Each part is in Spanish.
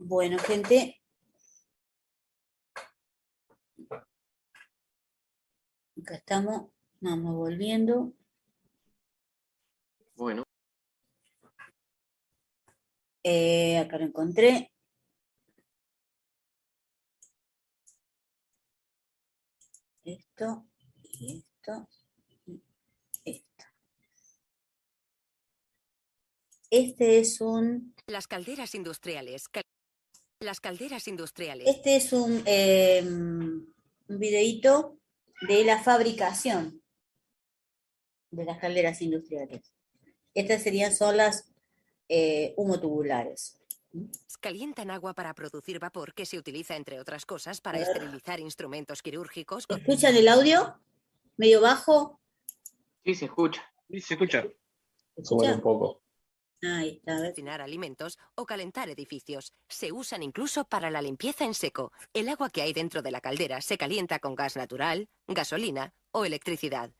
Bueno, gente. Acá estamos. Vamos volviendo. Bueno. Acá lo encontré. Esto y esto y esto. Este es un... Las calderas industriales. Las calderas industriales. Este es un videíto de la fabricación de las calderas industriales. Estas son las humotubulares. Calientan agua para producir vapor que se utiliza, entre otras cosas, para esterilizar instrumentos quirúrgicos. ¿Escuchan el audio? ¿Medio bajo? Sí, se escucha. Sí, se escucha. Sube un poco. Ahí está, a ver. Cocinar alimentos o calentar edificios. Se usan incluso para la limpieza en seco. El agua que hay dentro de la caldera se calienta con gas natural, gasolina o electricidad.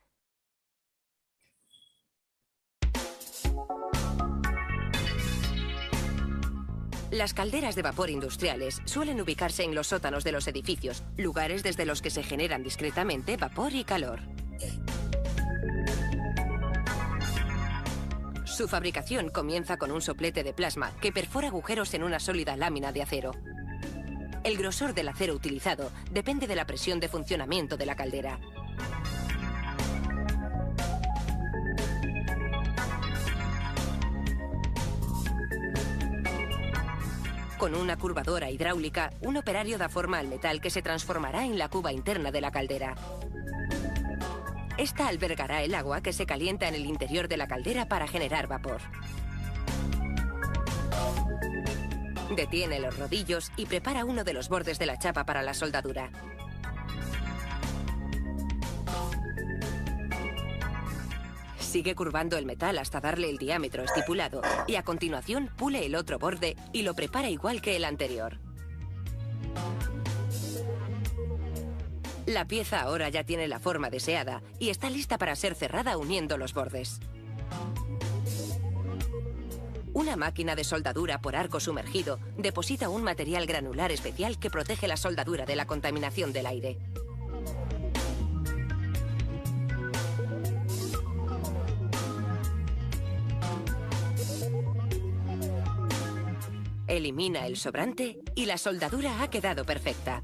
Las calderas de vapor industriales suelen ubicarse en los sótanos de los edificios, lugares desde los que se generan discretamente vapor y calor. Su fabricación comienza con un soplete de plasma que perfora agujeros en una sólida lámina de acero. El grosor del acero utilizado depende de la presión de funcionamiento de la caldera. Con una curvadora hidráulica, un operario da forma al metal que se transformará en la cuba interna de la caldera. Esta albergará el agua que se calienta en el interior de la caldera para generar vapor. Detiene los rodillos y prepara uno de los bordes de la chapa para la soldadura. Sigue curvando el metal hasta darle el diámetro estipulado y a continuación pule el otro borde y lo prepara igual que el anterior. La pieza ahora ya tiene la forma deseada y está lista para ser cerrada uniendo los bordes. Una máquina de soldadura por arco sumergido deposita un material granular especial que protege la soldadura de la contaminación del aire. Elimina el sobrante y la soldadura ha quedado perfecta.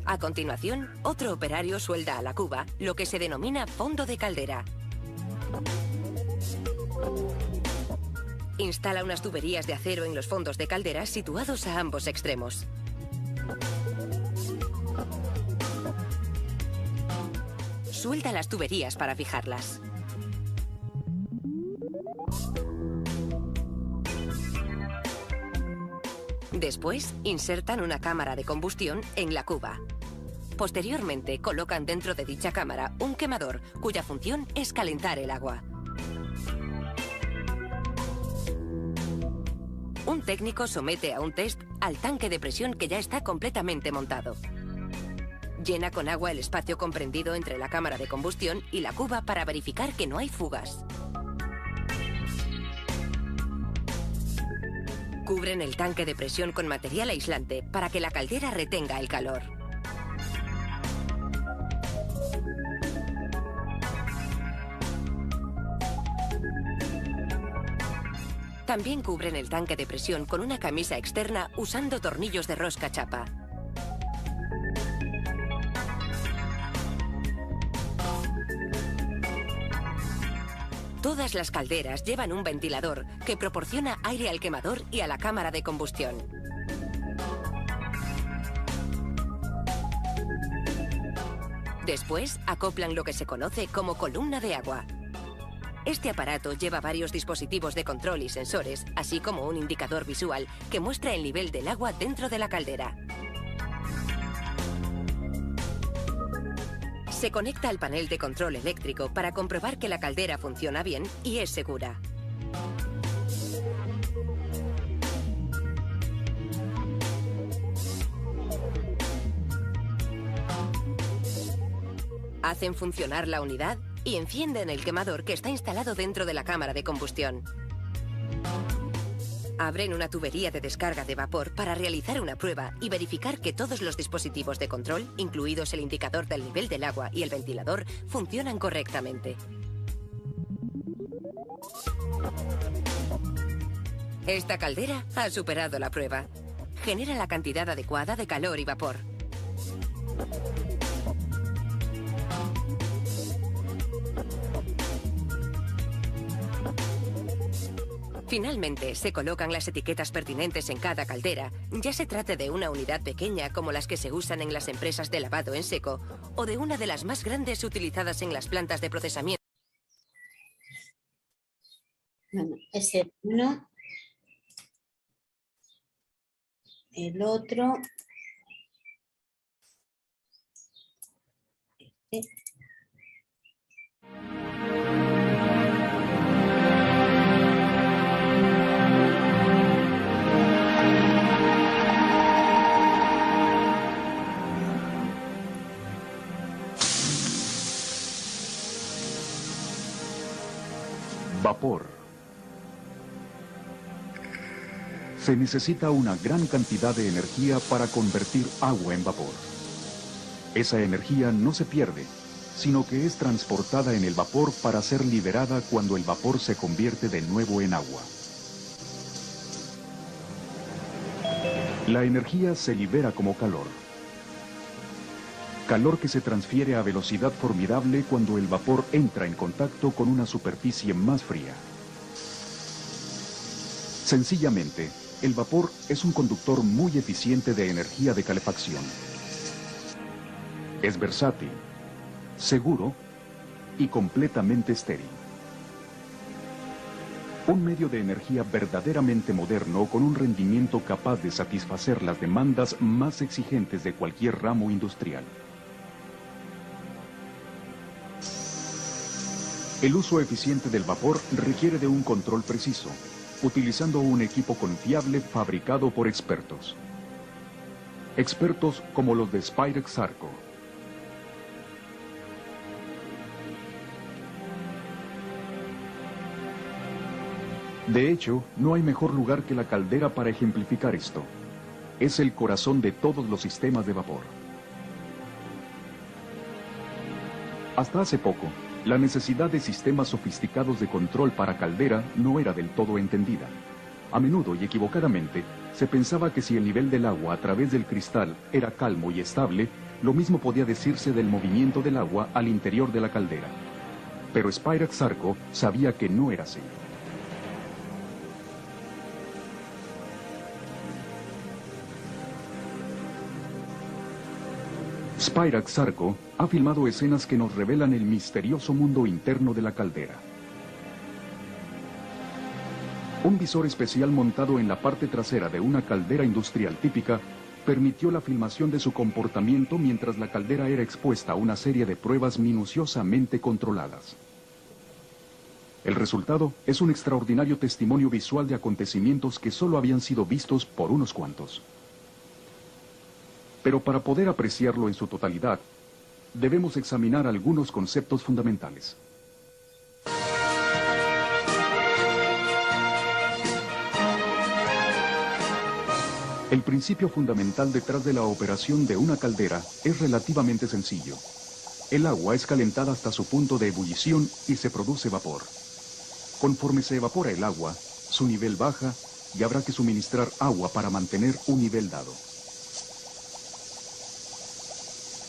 A continuación, otro operario suelda a la cuba lo que se denomina fondo de caldera. Instala unas tuberías de acero en los fondos de caldera situados a ambos extremos. Suelda las tuberías para fijarlas. Después, insertan una cámara de combustión en la cuba. Posteriormente, colocan dentro de dicha cámara un quemador, cuya función es calentar el agua. Un técnico somete a un test al tanque de presión que ya está completamente montado. Llena con agua el espacio comprendido entre la cámara de combustión y la cuba para verificar que no hay fugas. Cubren el tanque de presión con material aislante para que la caldera retenga el calor. También cubren el tanque de presión con una camisa externa usando tornillos de rosca chapa. Todas las calderas llevan un ventilador que proporciona aire al quemador y a la cámara de combustión. Después, acoplan lo que se conoce como columna de agua. Este aparato lleva varios dispositivos de control y sensores, así como un indicador visual que muestra el nivel del agua dentro de la caldera. Se conecta al panel de control eléctrico para comprobar que la caldera funciona bien y es segura. Hacen funcionar la unidad y encienden el quemador que está instalado dentro de la cámara de combustión. Abren una tubería de descarga de vapor para realizar una prueba y verificar que todos los dispositivos de control, incluidos el indicador del nivel del agua y el ventilador, funcionan correctamente. Esta caldera ha superado la prueba. Genera la cantidad adecuada de calor y vapor. Finalmente, se colocan las etiquetas pertinentes en cada caldera, ya se trate de una unidad pequeña como las que se usan en las empresas de lavado en seco, o de una de las más grandes utilizadas en las plantas de procesamiento. Bueno, ese uno. El otro. Este. Vapor. Se necesita una gran cantidad de energía para convertir agua en vapor. Esa energía no se pierde, sino que es transportada en el vapor para ser liberada cuando el vapor se convierte de nuevo en agua. La energía se libera como calor. Calor que se transfiere a velocidad formidable cuando el vapor entra en contacto con una superficie más fría. Sencillamente, el vapor es un conductor muy eficiente de energía de calefacción. Es versátil, seguro y completamente estéril. Un medio de energía verdaderamente moderno con un rendimiento capaz de satisfacer las demandas más exigentes de cualquier ramo industrial. El uso eficiente del vapor requiere de un control preciso, utilizando un equipo confiable fabricado por expertos. Expertos como los de Spirax Sarco. De hecho, no hay mejor lugar que la caldera para ejemplificar esto. Es el corazón de todos los sistemas de vapor. Hasta hace poco, la necesidad de sistemas sofisticados de control para caldera no era del todo entendida. A menudo y equivocadamente, se pensaba que si el nivel del agua a través del cristal era calmo y estable, lo mismo podía decirse del movimiento del agua al interior de la caldera. Pero Spirax Sarco sabía que no era así. Spirax Sarco ha filmado escenas que nos revelan el misterioso mundo interno de la caldera. Un visor especial montado en la parte trasera de una caldera industrial típica permitió la filmación de su comportamiento mientras la caldera era expuesta a una serie de pruebas minuciosamente controladas. El resultado es un extraordinario testimonio visual de acontecimientos que solo habían sido vistos por unos cuantos. Pero para poder apreciarlo en su totalidad, debemos examinar algunos conceptos fundamentales. El principio fundamental detrás de la operación de una caldera es relativamente sencillo. El agua es calentada hasta su punto de ebullición y se produce vapor. Conforme se evapora el agua, su nivel baja y habrá que suministrar agua para mantener un nivel dado.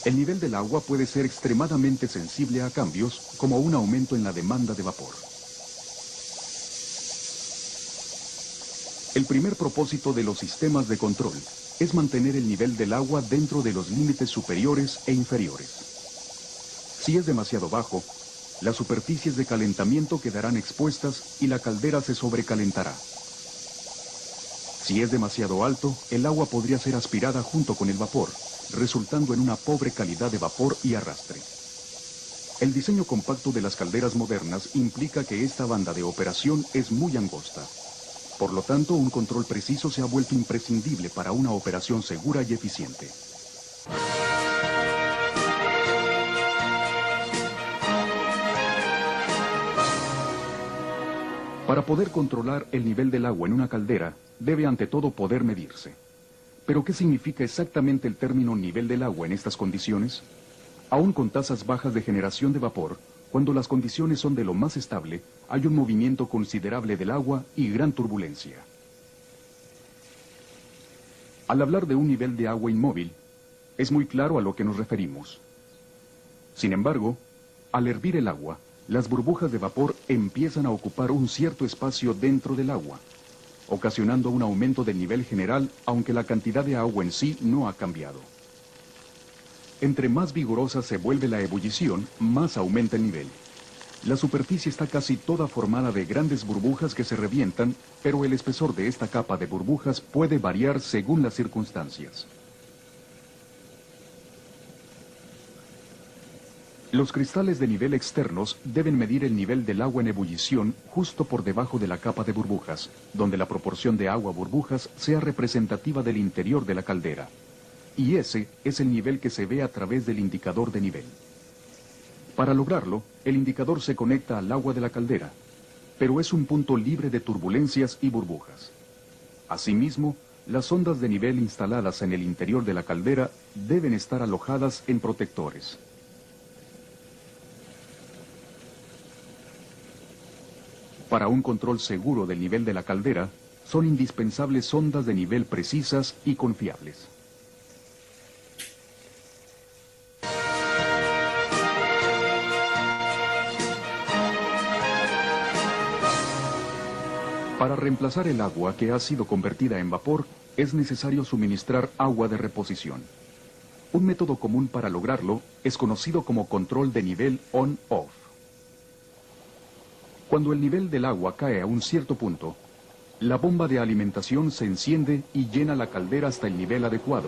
El nivel del agua puede ser extremadamente sensible a cambios, como un aumento en la demanda de vapor. El primer propósito de los sistemas de control es mantener el nivel del agua dentro de los límites superiores e inferiores. Si es demasiado bajo, las superficies de calentamiento quedarán expuestas y la caldera se sobrecalentará. Si es demasiado alto, el agua podría ser aspirada junto con el vapor, resultando en una pobre calidad de vapor y arrastre. El diseño compacto de las calderas modernas implica que esta banda de operación es muy angosta. Por lo tanto, un control preciso se ha vuelto imprescindible para una operación segura y eficiente. Para poder controlar el nivel del agua en una caldera, debe ante todo poder medirse. ¿Pero qué significa exactamente el término nivel del agua en estas condiciones? Aún con tasas bajas de generación de vapor, cuando las condiciones son de lo más estable, hay un movimiento considerable del agua y gran turbulencia. Al hablar de un nivel de agua inmóvil, es muy claro a lo que nos referimos. Sin embargo, al hervir el agua, las burbujas de vapor empiezan a ocupar un cierto espacio dentro del agua, ocasionando un aumento del nivel general, aunque la cantidad de agua en sí no ha cambiado. Entre más vigorosa se vuelve la ebullición, más aumenta el nivel. La superficie está casi toda formada de grandes burbujas que se revientan, pero el espesor de esta capa de burbujas puede variar según las circunstancias. Los cristales de nivel externos deben medir el nivel del agua en ebullición justo por debajo de la capa de burbujas, donde la proporción de agua-burbujas sea representativa del interior de la caldera. Y ese es el nivel que se ve a través del indicador de nivel. Para lograrlo, el indicador se conecta al agua de la caldera, pero es un punto libre de turbulencias y burbujas. Asimismo, las ondas de nivel instaladas en el interior de la caldera deben estar alojadas en protectores. Para un control seguro del nivel de la caldera, son indispensables sondas de nivel precisas y confiables. Para reemplazar el agua que ha sido convertida en vapor, es necesario suministrar agua de reposición. Un método común para lograrlo es conocido como control de nivel on-off. Cuando el nivel del agua cae a un cierto punto, la bomba de alimentación se enciende y llena la caldera hasta el nivel adecuado,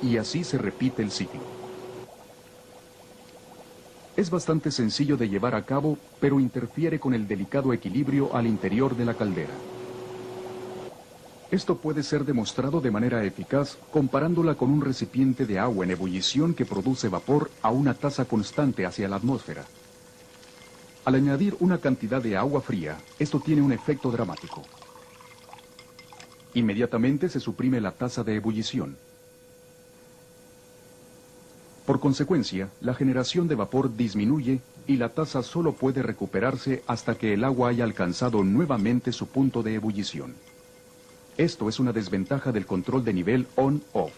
y así se repite el ciclo. Es bastante sencillo de llevar a cabo, pero interfiere con el delicado equilibrio al interior de la caldera. Esto puede ser demostrado de manera eficaz comparándola con un recipiente de agua en ebullición que produce vapor a una tasa constante hacia la atmósfera. Al añadir una cantidad de agua fría, esto tiene un efecto dramático. Inmediatamente se suprime la tasa de ebullición. Por consecuencia, la generación de vapor disminuye y la tasa solo puede recuperarse hasta que el agua haya alcanzado nuevamente su punto de ebullición. Esto es una desventaja del control de nivel on-off.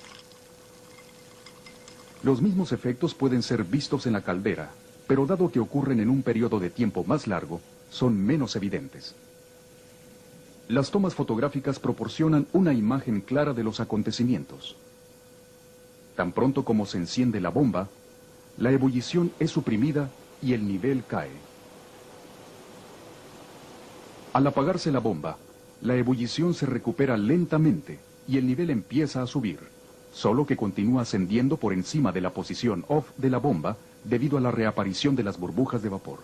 Los mismos efectos pueden ser vistos en la caldera, pero dado que ocurren en un periodo de tiempo más largo, son menos evidentes. Las tomas fotográficas proporcionan una imagen clara de los acontecimientos. Tan pronto como se enciende la bomba, la ebullición es suprimida y el nivel cae. Al apagarse la bomba, la ebullición se recupera lentamente y el nivel empieza a subir, solo que continúa ascendiendo por encima de la posición off de la bomba debido a la reaparición de las burbujas de vapor.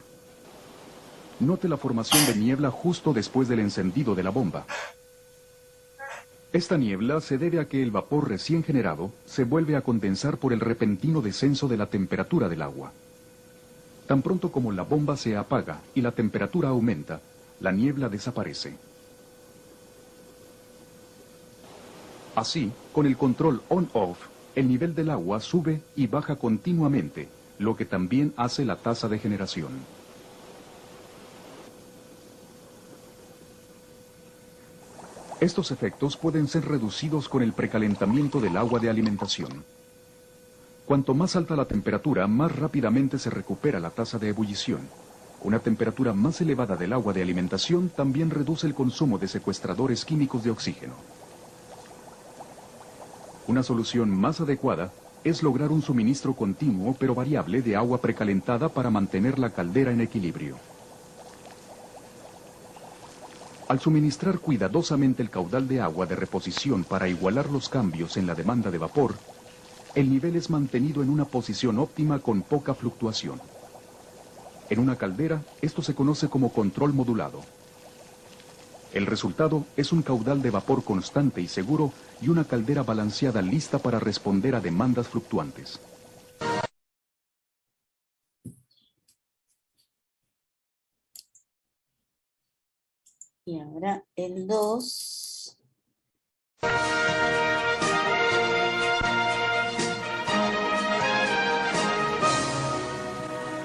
Note la formación de niebla justo después del encendido de la bomba. Esta niebla se debe a que el vapor recién generado se vuelve a condensar por el repentino descenso de la temperatura del agua. Tan pronto como la bomba se apaga y la temperatura aumenta, la niebla desaparece. Así, con el control on-off, el nivel del agua sube y baja continuamente, lo que también hace la tasa de generación. Estos efectos pueden ser reducidos con el precalentamiento del agua de alimentación. Cuanto más alta la temperatura, más rápidamente se recupera la tasa de ebullición. Una temperatura más elevada del agua de alimentación también reduce el consumo de secuestradores químicos de oxígeno. Una solución más adecuada es lograr un suministro continuo pero variable de agua precalentada para mantener la caldera en equilibrio. Al suministrar cuidadosamente el caudal de agua de reposición para igualar los cambios en la demanda de vapor, el nivel es mantenido en una posición óptima con poca fluctuación. En una caldera, esto se conoce como control modulado. El resultado es un caudal de vapor constante y seguro y una caldera balanceada lista para responder a demandas fluctuantes. Y ahora el 2.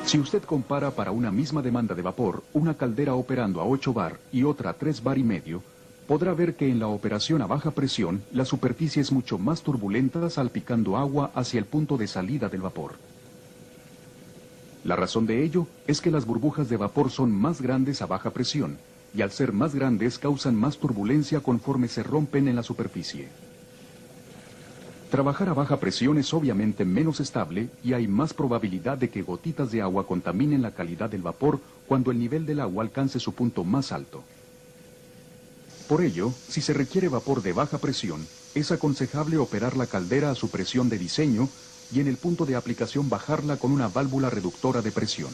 Si usted compara para una misma demanda de vapor una caldera operando a 8 bar y otra a 3 bar y medio, podrá ver que en la operación a baja presión la superficie es mucho más turbulenta salpicando agua hacia el punto de salida del vapor. La razón de ello es que las burbujas de vapor son más grandes a baja presión y al ser más grandes causan más turbulencia conforme se rompen en la superficie. Trabajar a baja presión es obviamente menos estable y hay más probabilidad de que gotitas de agua contaminen la calidad del vapor cuando el nivel del agua alcance su punto más alto. Por ello, si se requiere vapor de baja presión, es aconsejable operar la caldera a su presión de diseño y en el punto de aplicación bajarla con una válvula reductora de presión.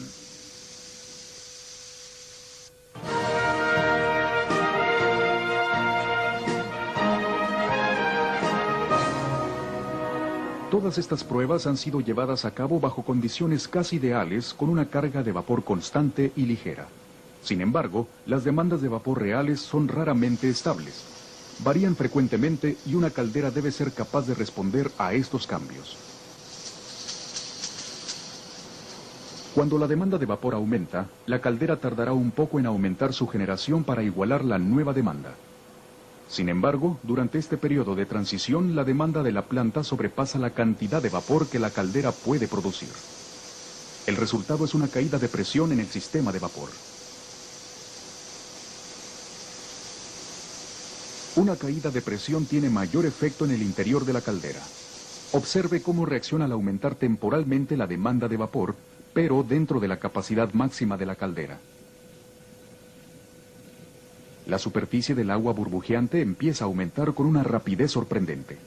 Todas estas pruebas han sido llevadas a cabo bajo condiciones casi ideales con una carga de vapor constante y ligera. Sin embargo, las demandas de vapor reales son raramente estables. Varían frecuentemente y una caldera debe ser capaz de responder a estos cambios. Cuando la demanda de vapor aumenta, la caldera tardará un poco en aumentar su generación para igualar la nueva demanda. Sin embargo, durante este periodo de transición, la demanda de la planta sobrepasa la cantidad de vapor que la caldera puede producir. El resultado es una caída de presión en el sistema de vapor. Una caída de presión tiene mayor efecto en el interior de la caldera. Observe cómo reacciona al aumentar temporalmente la demanda de vapor, pero dentro de la capacidad máxima de la caldera. La superficie del agua burbujeante empieza a aumentar con una rapidez sorprendente.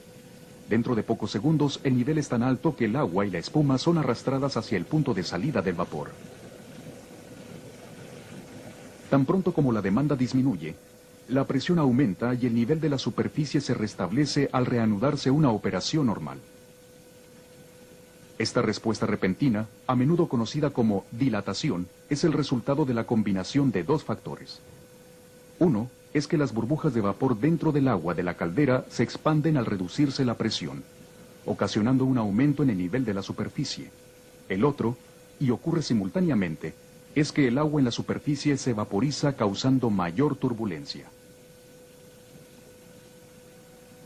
Dentro de pocos segundos, el nivel es tan alto que el agua y la espuma son arrastradas hacia el punto de salida del vapor. Tan pronto como la demanda disminuye, la presión aumenta y el nivel de la superficie se restablece al reanudarse una operación normal. Esta respuesta repentina, a menudo conocida como dilatación, es el resultado de la combinación de dos factores. Uno es que las burbujas de vapor dentro del agua de la caldera se expanden al reducirse la presión, ocasionando un aumento en el nivel de la superficie. El otro, y ocurre simultáneamente, es que el agua en la superficie se vaporiza causando mayor turbulencia.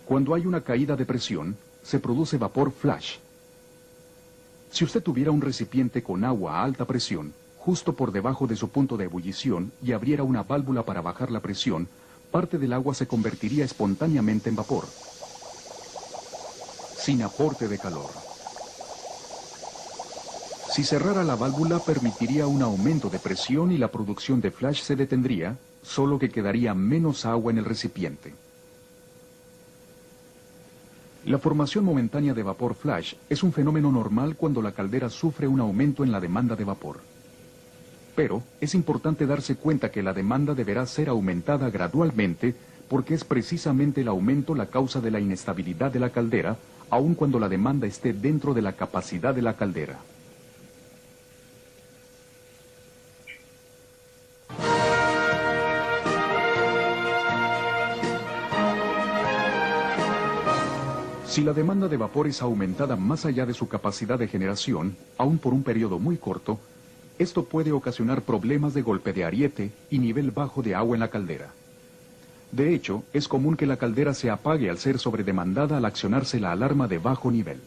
Cuando hay una caída de presión, se produce vapor flash. Si usted tuviera un recipiente con agua a alta presión, justo por debajo de su punto de ebullición, y abriera una válvula para bajar la presión, parte del agua se convertiría espontáneamente en vapor, sin aporte de calor. Si cerrara la válvula, permitiría un aumento de presión y la producción de flash se detendría, solo que quedaría menos agua en el recipiente. La formación momentánea de vapor flash es un fenómeno normal cuando la caldera sufre un aumento en la demanda de vapor. Pero es importante darse cuenta que la demanda deberá ser aumentada gradualmente porque es precisamente el aumento la causa de la inestabilidad de la caldera, aun cuando la demanda esté dentro de la capacidad de la caldera. Si la demanda de vapor es aumentada más allá de su capacidad de generación, aun por un periodo muy corto, esto puede ocasionar problemas de golpe de ariete y nivel bajo de agua en la caldera. De hecho, es común que la caldera se apague al ser sobredemandada al accionarse la alarma de bajo nivel.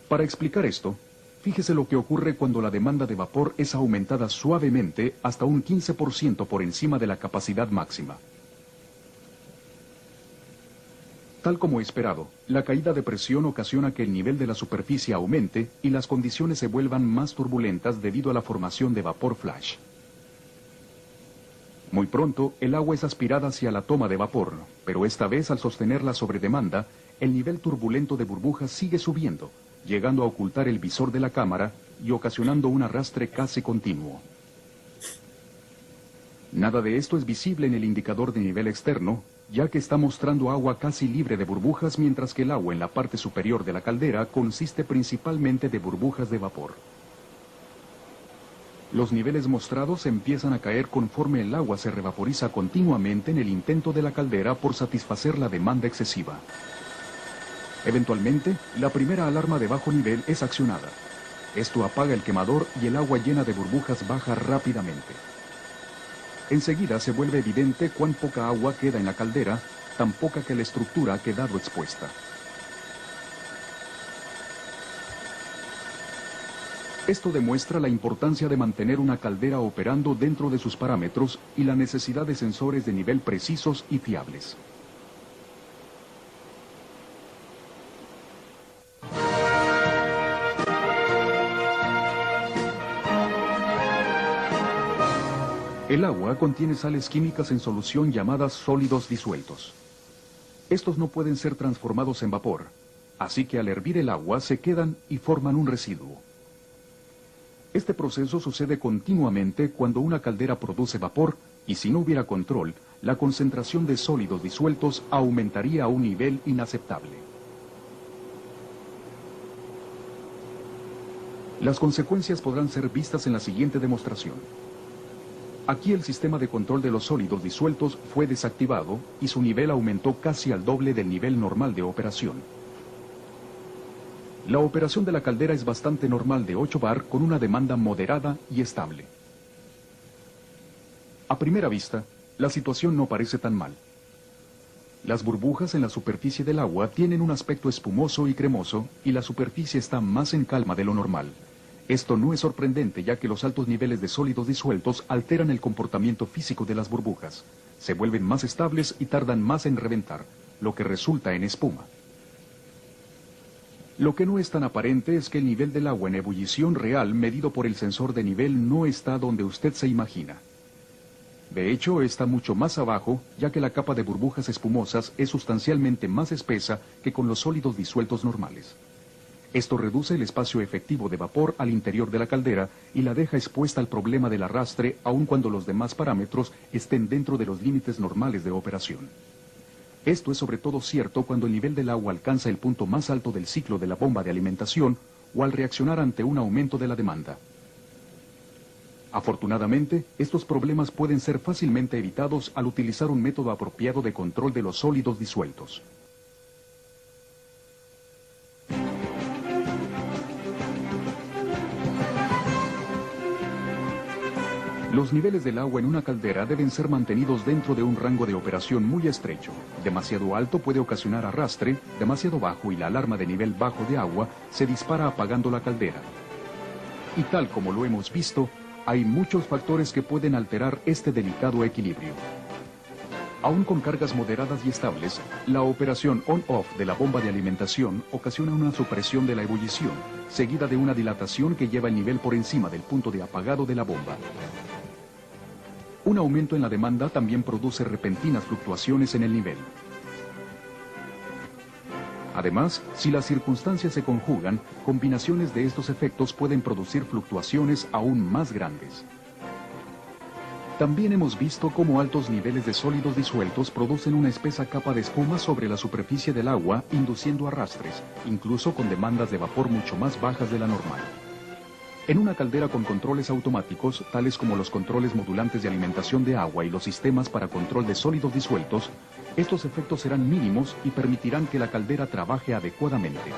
Para explicar esto, fíjese lo que ocurre cuando la demanda de vapor es aumentada suavemente hasta un 15% por encima de la capacidad máxima. Tal como esperado, la caída de presión ocasiona que el nivel de la superficie aumente y las condiciones se vuelvan más turbulentas debido a la formación de vapor flash. Muy pronto, el agua es aspirada hacia la toma de vapor, pero esta vez al sostener la sobredemanda, el nivel turbulento de burbujas sigue subiendo, llegando a ocultar el visor de la cámara y ocasionando un arrastre casi continuo. Nada de esto es visible en el indicador de nivel externo, ya que está mostrando agua casi libre de burbujas, mientras que el agua en la parte superior de la caldera consiste principalmente de burbujas de vapor. Los niveles mostrados empiezan a caer conforme el agua se revaporiza continuamente en el intento de la caldera por satisfacer la demanda excesiva. Eventualmente, la primera alarma de bajo nivel es accionada. Esto apaga el quemador y el agua llena de burbujas baja rápidamente. Enseguida se vuelve evidente cuán poca agua queda en la caldera, tan poca que la estructura ha quedado expuesta. Esto demuestra la importancia de mantener una caldera operando dentro de sus parámetros y la necesidad de sensores de nivel precisos y fiables. El agua contiene sales químicas en solución llamadas sólidos disueltos. Estos no pueden ser transformados en vapor, así que al hervir el agua se quedan y forman un residuo. Este proceso sucede continuamente cuando una caldera produce vapor y si no hubiera control, la concentración de sólidos disueltos aumentaría a un nivel inaceptable. Las consecuencias podrán ser vistas en la siguiente demostración. Aquí el sistema de control de los sólidos disueltos fue desactivado y su nivel aumentó casi al doble del nivel normal de operación. La operación de la caldera es bastante normal de 8 bar con una demanda moderada y estable. A primera vista, la situación no parece tan mal. Las burbujas en la superficie del agua tienen un aspecto espumoso y cremoso y la superficie está más en calma de lo normal. Esto no es sorprendente ya que los altos niveles de sólidos disueltos alteran el comportamiento físico de las burbujas. Se vuelven más estables y tardan más en reventar, lo que resulta en espuma. Lo que no es tan aparente es que el nivel del agua en ebullición real medido por el sensor de nivel no está donde usted se imagina. De hecho, está mucho más abajo, ya que la capa de burbujas espumosas es sustancialmente más espesa que con los sólidos disueltos normales. Esto reduce el espacio efectivo de vapor al interior de la caldera y la deja expuesta al problema del arrastre aun cuando los demás parámetros estén dentro de los límites normales de operación. Esto es sobre todo cierto cuando el nivel del agua alcanza el punto más alto del ciclo de la bomba de alimentación o al reaccionar ante un aumento de la demanda. Afortunadamente, estos problemas pueden ser fácilmente evitados al utilizar un método apropiado de control de los sólidos disueltos. Los niveles del agua en una caldera deben ser mantenidos dentro de un rango de operación muy estrecho. Demasiado alto puede ocasionar arrastre, demasiado bajo y la alarma de nivel bajo de agua se dispara apagando la caldera. Y tal como lo hemos visto, hay muchos factores que pueden alterar este delicado equilibrio. Aún con cargas moderadas y estables, la operación on-off de la bomba de alimentación ocasiona una supresión de la ebullición, seguida de una dilatación que lleva el nivel por encima del punto de apagado de la bomba. Un aumento en la demanda también produce repentinas fluctuaciones en el nivel. Además, si las circunstancias se conjugan, combinaciones de estos efectos pueden producir fluctuaciones aún más grandes. También hemos visto cómo altos niveles de sólidos disueltos producen una espesa capa de espuma sobre la superficie del agua, induciendo arrastres, incluso con demandas de vapor mucho más bajas de la normal. En una caldera con controles automáticos, tales como los controles modulantes de alimentación de agua y los sistemas para control de sólidos disueltos, estos efectos serán mínimos y permitirán que la caldera trabaje adecuadamente.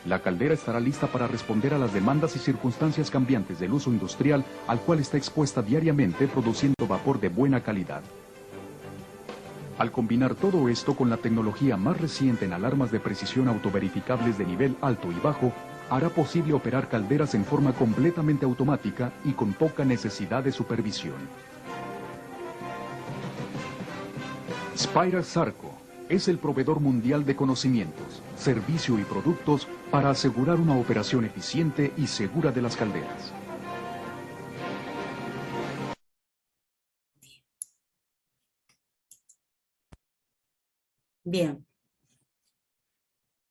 La caldera estará lista para responder a las demandas y circunstancias cambiantes del uso industrial al cual está expuesta diariamente produciendo vapor de buena calidad. Al combinar todo esto con la tecnología más reciente en alarmas de precisión autoverificables de nivel alto y bajo, hará posible operar calderas en forma completamente automática y con poca necesidad de supervisión. Spira Sarco es el proveedor mundial de conocimientos, servicio y productos para asegurar una operación eficiente y segura de las calderas. Bien.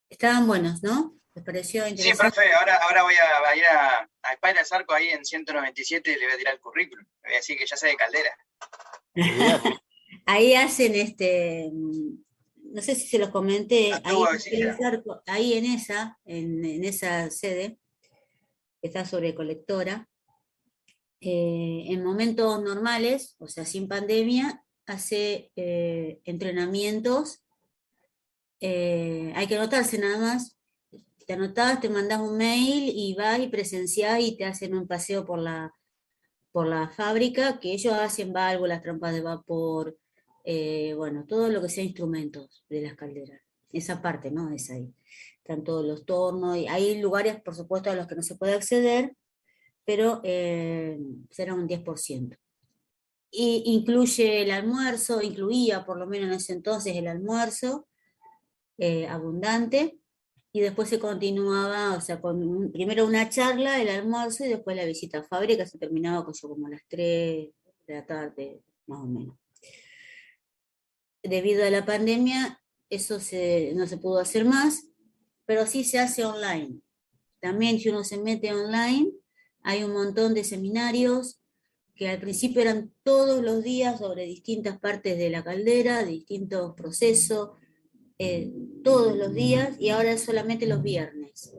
Estaban buenos, ¿no? ¿Les pareció Sí, interesante? profe, ahora voy a ir a Spira Sarco ahí en 197 y le voy a tirar el currículum. Le voy a decir que ya sé de caldera. Ahí hacen no sé si se los comenté, La ahí tubo en de oxígeno. ahí en esa sede, que está sobre colectora, en momentos normales, o sea, sin pandemia, hace entrenamientos. Hay que anotarse nada más. Te anotás, te mandás un mail y vas y presenciás y te hacen un paseo por la fábrica, que ellos hacen válvulas, trampas de vapor, bueno, todo lo que sea instrumentos de las calderas. Esa parte, ¿no? Es ahí. Están todos los tornos, y hay lugares, por supuesto, a los que no se puede acceder, pero será un 10%. Y incluye el almuerzo, incluía por lo menos en ese entonces el almuerzo abundante, y después se continuaba, o sea, con primero una charla, el almuerzo, y después la visita a fábrica, se terminaba como a las 3 de la tarde, más o menos. Debido a la pandemia, eso no se pudo hacer más, pero sí se hace online. También si uno se mete online, hay un montón de seminarios que al principio eran todos los días sobre distintas partes de la caldera, de distintos procesos, todos los días, y ahora es solamente los viernes.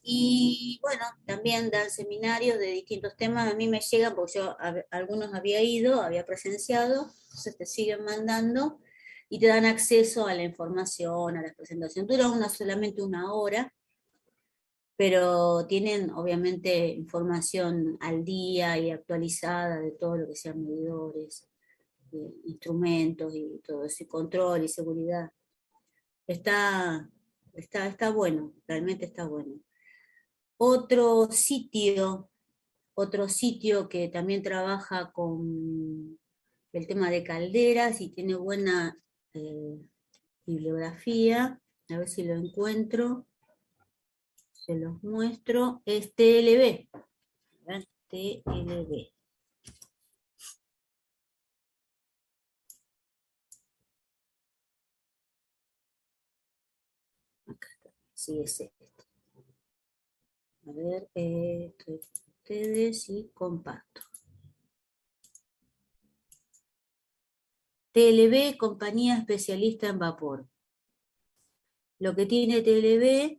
Y bueno, también dan seminarios de distintos temas, a mí me llegan, porque yo algunos había ido, había presenciado, entonces te siguen mandando y te dan acceso a la información, a la presentación. Dura solamente una hora, pero tienen obviamente información al día y actualizada de todo lo que sean medidores, instrumentos y todo ese control y seguridad. Está bueno, realmente está bueno. Otro sitio que también trabaja con el tema de calderas y tiene buena bibliografía, a ver si lo encuentro, se los muestro, es TLB. TLB. Acá está, sí, es este. A ver, estoy con ustedes y comparto. TLB, compañía especialista en vapor. Lo que tiene TLB,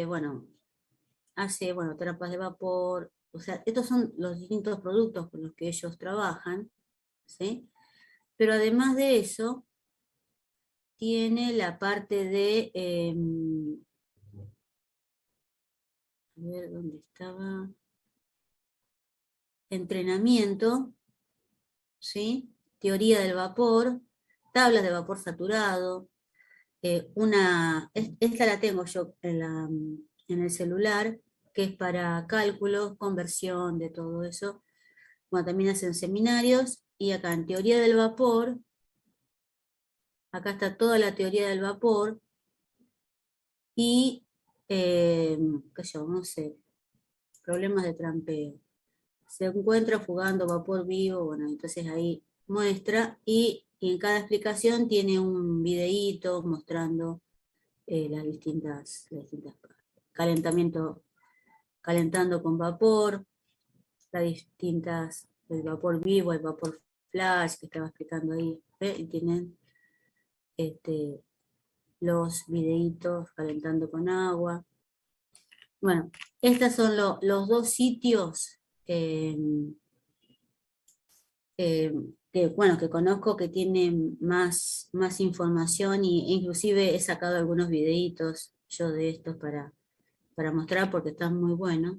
bueno, hace, bueno, trampas de vapor, o sea, estos son los distintos productos con los que ellos trabajan, ¿sí? Pero además de eso, tiene la parte de, a ver, ¿dónde estaba? Entrenamiento, ¿sí? Teoría del vapor, tablas de vapor saturado, esta la tengo yo en el celular, que es para cálculos, conversión, de todo eso. Bueno, también hacen seminarios, y acá en teoría del vapor, acá está toda la teoría del vapor, y, qué sé yo, no sé, problemas de trampeo. Se encuentra fugando vapor vivo, bueno, entonces ahí muestra, y en cada explicación tiene un videíto mostrando las distintas calentamiento, calentando con vapor, las distintas, el vapor vivo, el vapor flash, que estaba explicando ahí, y tienen los videitos calentando con agua. Bueno, estos son los dos sitios que conozco, que tienen más información, e inclusive he sacado algunos videitos yo de estos para mostrar, porque están muy buenos.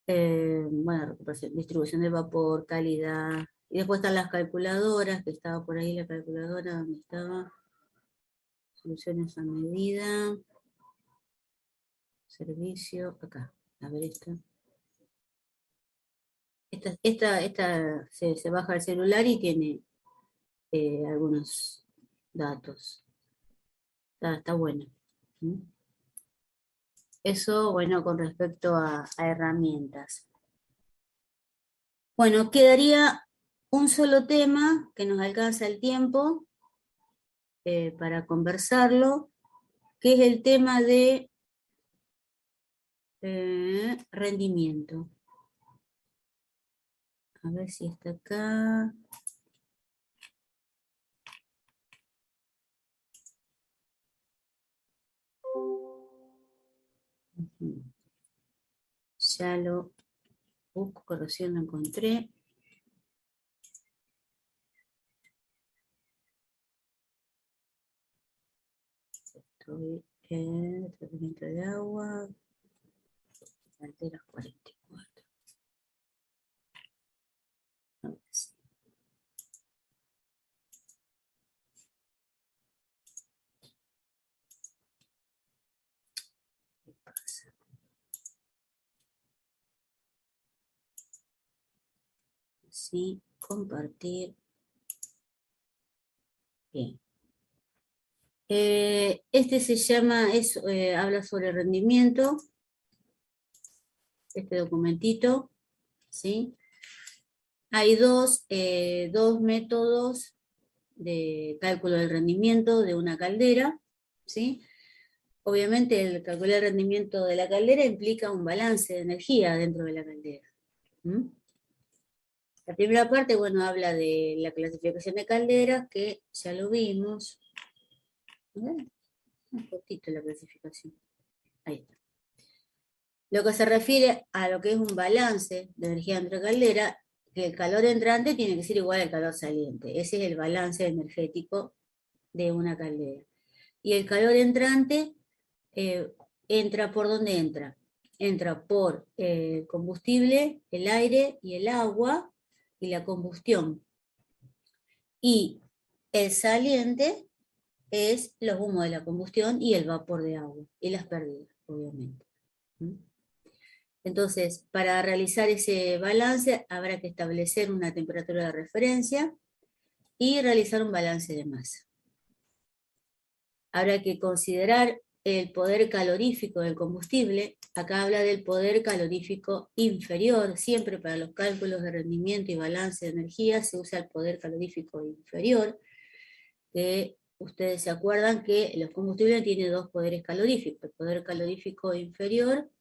Bueno, distribución de vapor, calidad, y después están las calculadoras, que estaba por ahí la calculadora, donde estaba, soluciones a medida, servicio, acá, a ver esta se baja al celular y tiene algunos datos, está bueno. ¿Mm? Eso, bueno, con respecto a herramientas. Bueno, quedaría un solo tema que nos alcanza el tiempo para conversarlo, que es el tema de rendimiento. A ver si está acá. Ya lo Corrosión lo encontré. Estoy en tratamiento de agua. Calderas 44. A ver si. ¿Qué pasa? Sí, compartir. Bien. Este se llama, habla sobre rendimiento. Este documentito, ¿sí? Hay dos métodos de cálculo del rendimiento de una caldera, ¿sí? Obviamente el cálculo del rendimiento de la caldera implica un balance de energía dentro de la caldera. ¿Mm? La primera parte, bueno, habla de la clasificación de calderas, que ya lo vimos. Un poquito la clasificación. Ahí está. Lo que se refiere a lo que es un balance de energía entre caldera, que el calor entrante tiene que ser igual al calor saliente. Ese es el balance energético de una caldera. Y el calor entrante entra por ¿dónde entra? Entra por el combustible, el aire y el agua y la combustión. Y el saliente es los humos de la combustión y el vapor de agua y las pérdidas, obviamente. ¿Mm? Entonces, para realizar ese balance habrá que establecer una temperatura de referencia y realizar un balance de masa. Habrá que considerar el poder calorífico del combustible. Acá habla del poder calorífico inferior. Siempre para los cálculos de rendimiento y balance de energía se usa el poder calorífico inferior. Ustedes se acuerdan que los combustibles tienen dos poderes caloríficos, el poder calorífico inferior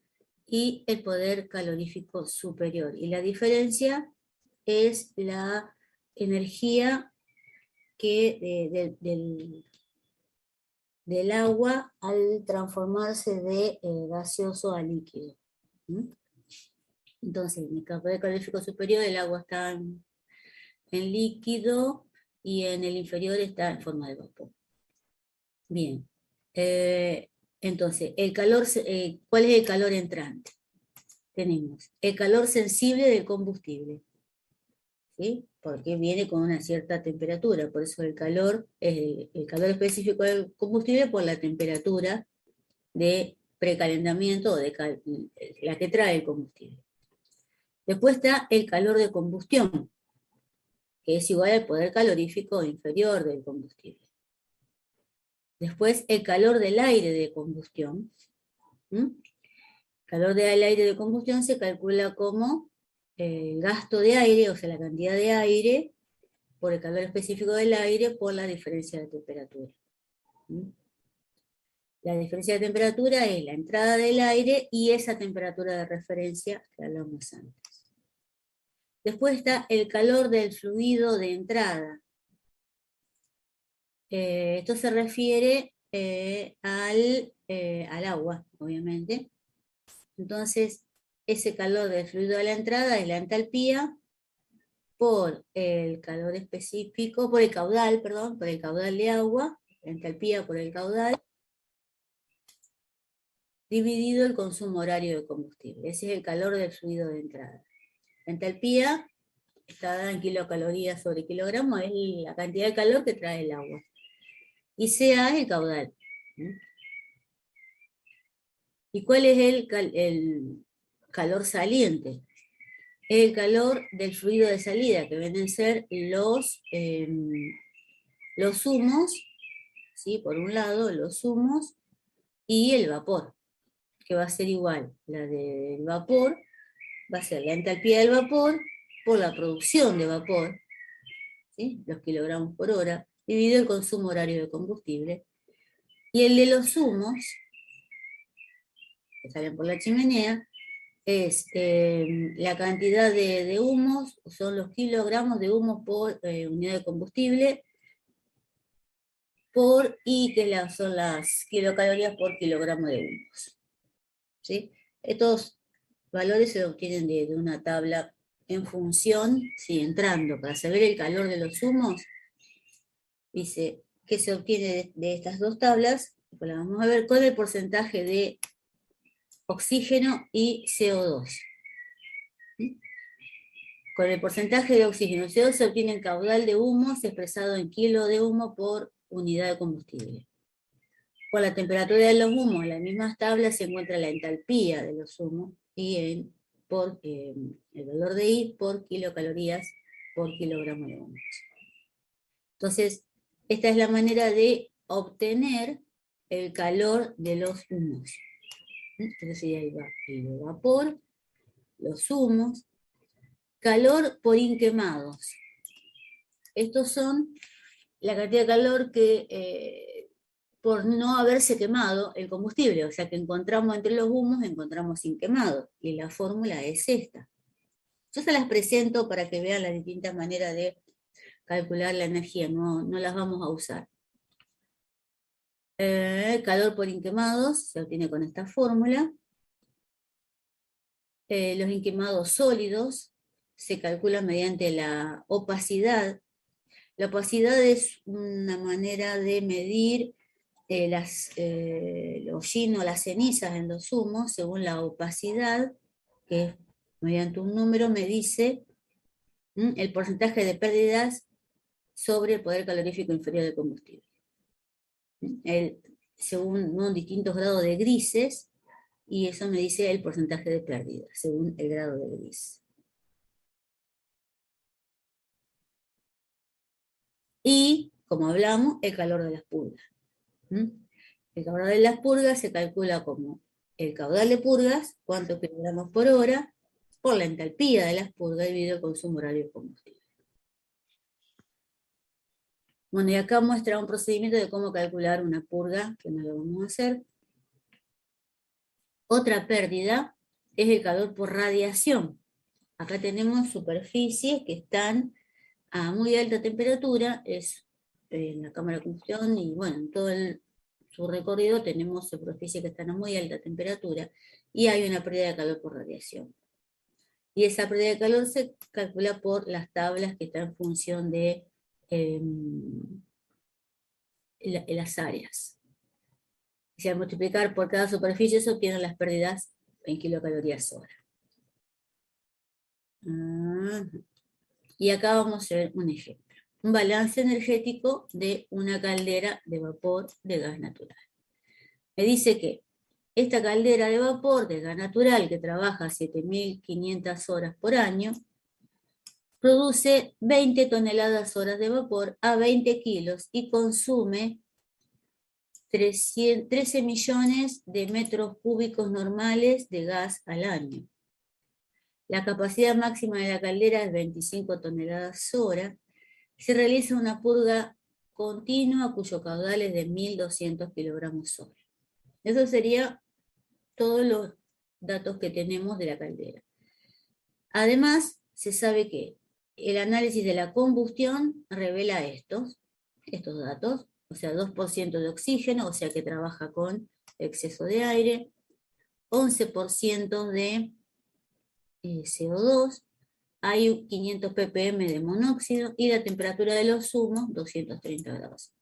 y el poder calorífico superior. Y la diferencia es la energía que del agua al transformarse de gaseoso a líquido. ¿Mm? Entonces, en el poder calorífico superior el agua está en líquido y en el inferior está en forma de vapor. Bien. Entonces, ¿cuál es el calor entrante? Tenemos el calor sensible del combustible, ¿sí? Porque viene con una cierta temperatura, por eso el calor es el calor específico del combustible por la temperatura de precalentamiento o la que trae el combustible. Después está el calor de combustión, que es igual al poder calorífico inferior del combustible. Después el calor del aire de combustión. El calor del aire de combustión se calcula como el gasto de aire, o sea, la cantidad de aire por el calor específico del aire por la diferencia de temperatura. La diferencia de temperatura es la entrada del aire y esa temperatura de referencia que hablamos antes. Después está el calor del fluido de entrada. Esto se refiere al agua, obviamente. Entonces, ese calor del fluido de la entrada es la entalpía por el calor específico, por el caudal de agua, la entalpía por el caudal, dividido el consumo horario de combustible. Ese es el calor del fluido de entrada. La entalpía está dada en kilocalorías sobre kilogramo, es la cantidad de calor que trae el agua. Y CA es el caudal. ¿Y cuál es el calor saliente? Es el calor del fluido de salida, que vienen a ser los humos, ¿sí? Por un lado, los humos y el vapor, que va a ser igual. La del vapor va a ser la entalpía del vapor por la producción de vapor, ¿sí? Los kilogramos por hora, dividido el consumo horario de combustible. Y el de los humos, que salen por la chimenea, es la cantidad de humos, son los kilogramos de humos por unidad de combustible, y que son las kilocalorías por kilogramo de humos. ¿Sí? Estos valores se obtienen de una tabla en función, sí, entrando, para saber el calor de los humos, dice que se obtiene de estas dos tablas, pues la vamos a ver con el porcentaje de oxígeno y CO2. ¿Sí? Con el porcentaje de oxígeno y CO2 se obtiene el caudal de humos expresado en kilo de humo por unidad de combustible. Por la temperatura de los humos, en las mismas tablas se encuentra la entalpía de los humos y el valor de I por kilocalorías por kilogramo de humos. Entonces, esta es la manera de obtener el calor de los humos. Entonces ahí va el vapor, los humos, calor por inquemados. Estos son la cantidad de calor que por no haberse quemado el combustible, o sea que encontramos entre los humos, encontramos inquemado, y la fórmula es esta. Yo se las presento para que vean las distintas maneras de calcular la energía, no las vamos a usar. Calor por inquemados se obtiene con esta fórmula. Los inquemados sólidos se calculan mediante la opacidad. La opacidad es una manera de medir el hollín o las cenizas en los humos, según la opacidad, que mediante un número me dice el porcentaje de pérdidas sobre el poder calorífico inferior del combustible. Según distintos grados de grises, y eso me dice el porcentaje de pérdida, según el grado de gris. Y, como hablamos, el calor de las purgas. El calor de las purgas se calcula como el caudal de purgas, cuántos kilogramos por hora, por la entalpía de las purgas dividido el consumo horario de combustible. Bueno, y acá muestra un procedimiento de cómo calcular una purga, que no lo vamos a hacer. Otra pérdida es el calor por radiación. Acá tenemos superficies que están a muy alta temperatura, es en la cámara de combustión, y bueno, en todo su recorrido tenemos superficies que están a muy alta temperatura, y hay una pérdida de calor por radiación. Y esa pérdida de calor se calcula por las tablas que están en función de las áreas. Y al multiplicar por cada superficie se obtienen las pérdidas en kilocalorías hora. Y acá vamos a ver un ejemplo. Un balance energético de una caldera de vapor de gas natural. Me dice que esta caldera de vapor de gas natural, que trabaja 7.500 horas por año, produce 20 toneladas horas de vapor a 20 kilos y consume 13 millones de metros cúbicos normales de gas al año. La capacidad máxima de la caldera es 25 toneladas hora. Se realiza una purga continua cuyo caudal es de 1.200 kilogramos hora. Eso sería todos los datos que tenemos de la caldera. Además, se sabe que el análisis de la combustión revela estos datos, o sea, 2% de oxígeno, o sea que trabaja con exceso de aire, 11% de CO2, hay 500 ppm de monóxido y la temperatura de los humos 230 grados.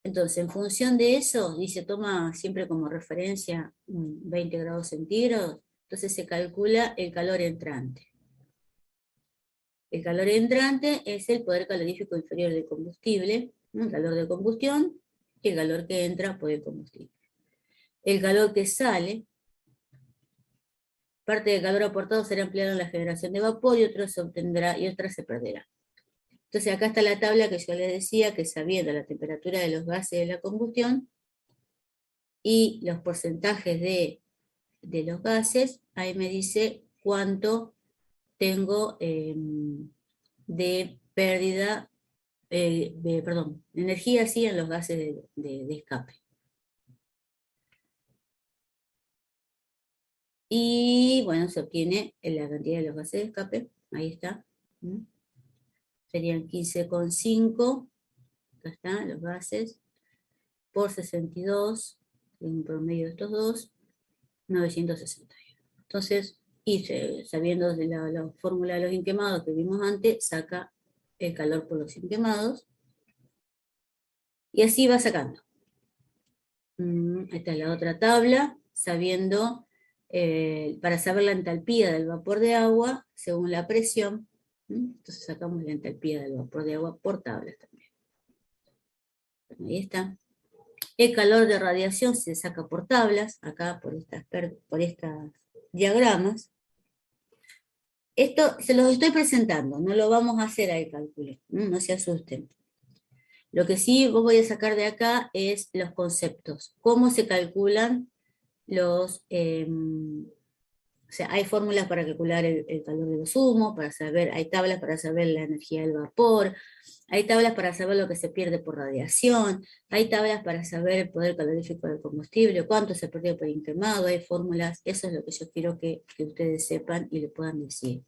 Entonces, en función de eso, dice, toma siempre como referencia 20 grados centígrados, entonces se calcula el calor entrante. El calor entrante es el poder calorífico inferior del combustible, el calor de combustión, y el calor que entra por el combustible. El calor que sale, parte del calor aportado será empleado en la generación de vapor y otro se obtendrá y otra se perderá. Entonces acá está la tabla que yo les decía, que sabiendo la temperatura de los gases de la combustión y los porcentajes de los gases, ahí me dice cuánto tengo de pérdida, energía sí en los gases de escape. Y bueno, se obtiene la cantidad de los gases de escape, ahí está. Serían 15,5, acá están los gases, por 62, en un promedio de estos dos, 961. Entonces, sabiendo de la fórmula de los inquemados que vimos antes, saca el calor por los inquemados. Y así va sacando. Esta es la otra tabla, sabiendo, para saber la entalpía del vapor de agua según la presión. Entonces sacamos la entalpía del vapor de agua por tablas también. Ahí está. El calor de radiación se saca por tablas, acá por estas diagramas. Esto se los estoy presentando, no lo vamos a hacer al cálculo, no se asusten. Lo que sí vos voy a sacar de acá es los conceptos, cómo se calculan los... o sea, hay fórmulas para calcular el calor de los humos, hay tablas para saber la energía del vapor, hay tablas para saber lo que se pierde por radiación, hay tablas para saber el poder calorífico del combustible, cuánto se perdió por inquemado, hay fórmulas, eso es lo que yo quiero que ustedes sepan y le puedan decir.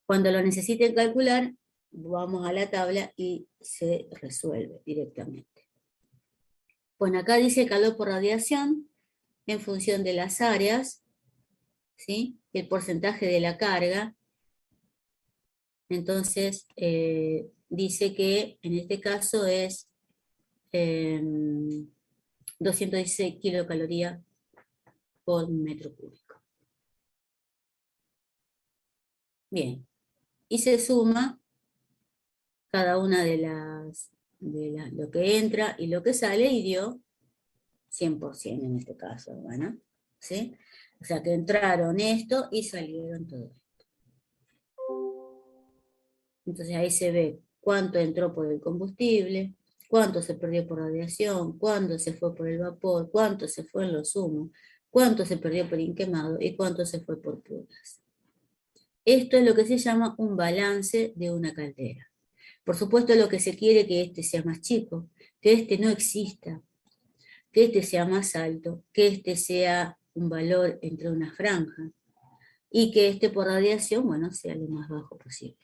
Cuando lo necesiten calcular, vamos a la tabla y se resuelve directamente. Bueno, acá dice calor por radiación en función de las áreas, ¿sí? El porcentaje de la carga. Entonces, dice que en este caso es 216 kilocalorías por metro cúbico. Bien, y se suma cada una de lo que entra y lo que sale y dio 100% en este caso, bueno, ¿sí? O sea que entraron esto y salieron todo esto. Entonces ahí se ve cuánto entró por el combustible, cuánto se perdió por radiación, cuánto se fue por el vapor, cuánto se fue en los humos, cuánto se perdió por inquemado y cuánto se fue por purgas. Esto es lo que se llama un balance de una caldera. Por supuesto lo que se quiere es que este sea más chico, que este no exista, que este sea más alto, que este sea un valor entre una franja y que este por radiación, bueno, sea lo más bajo posible.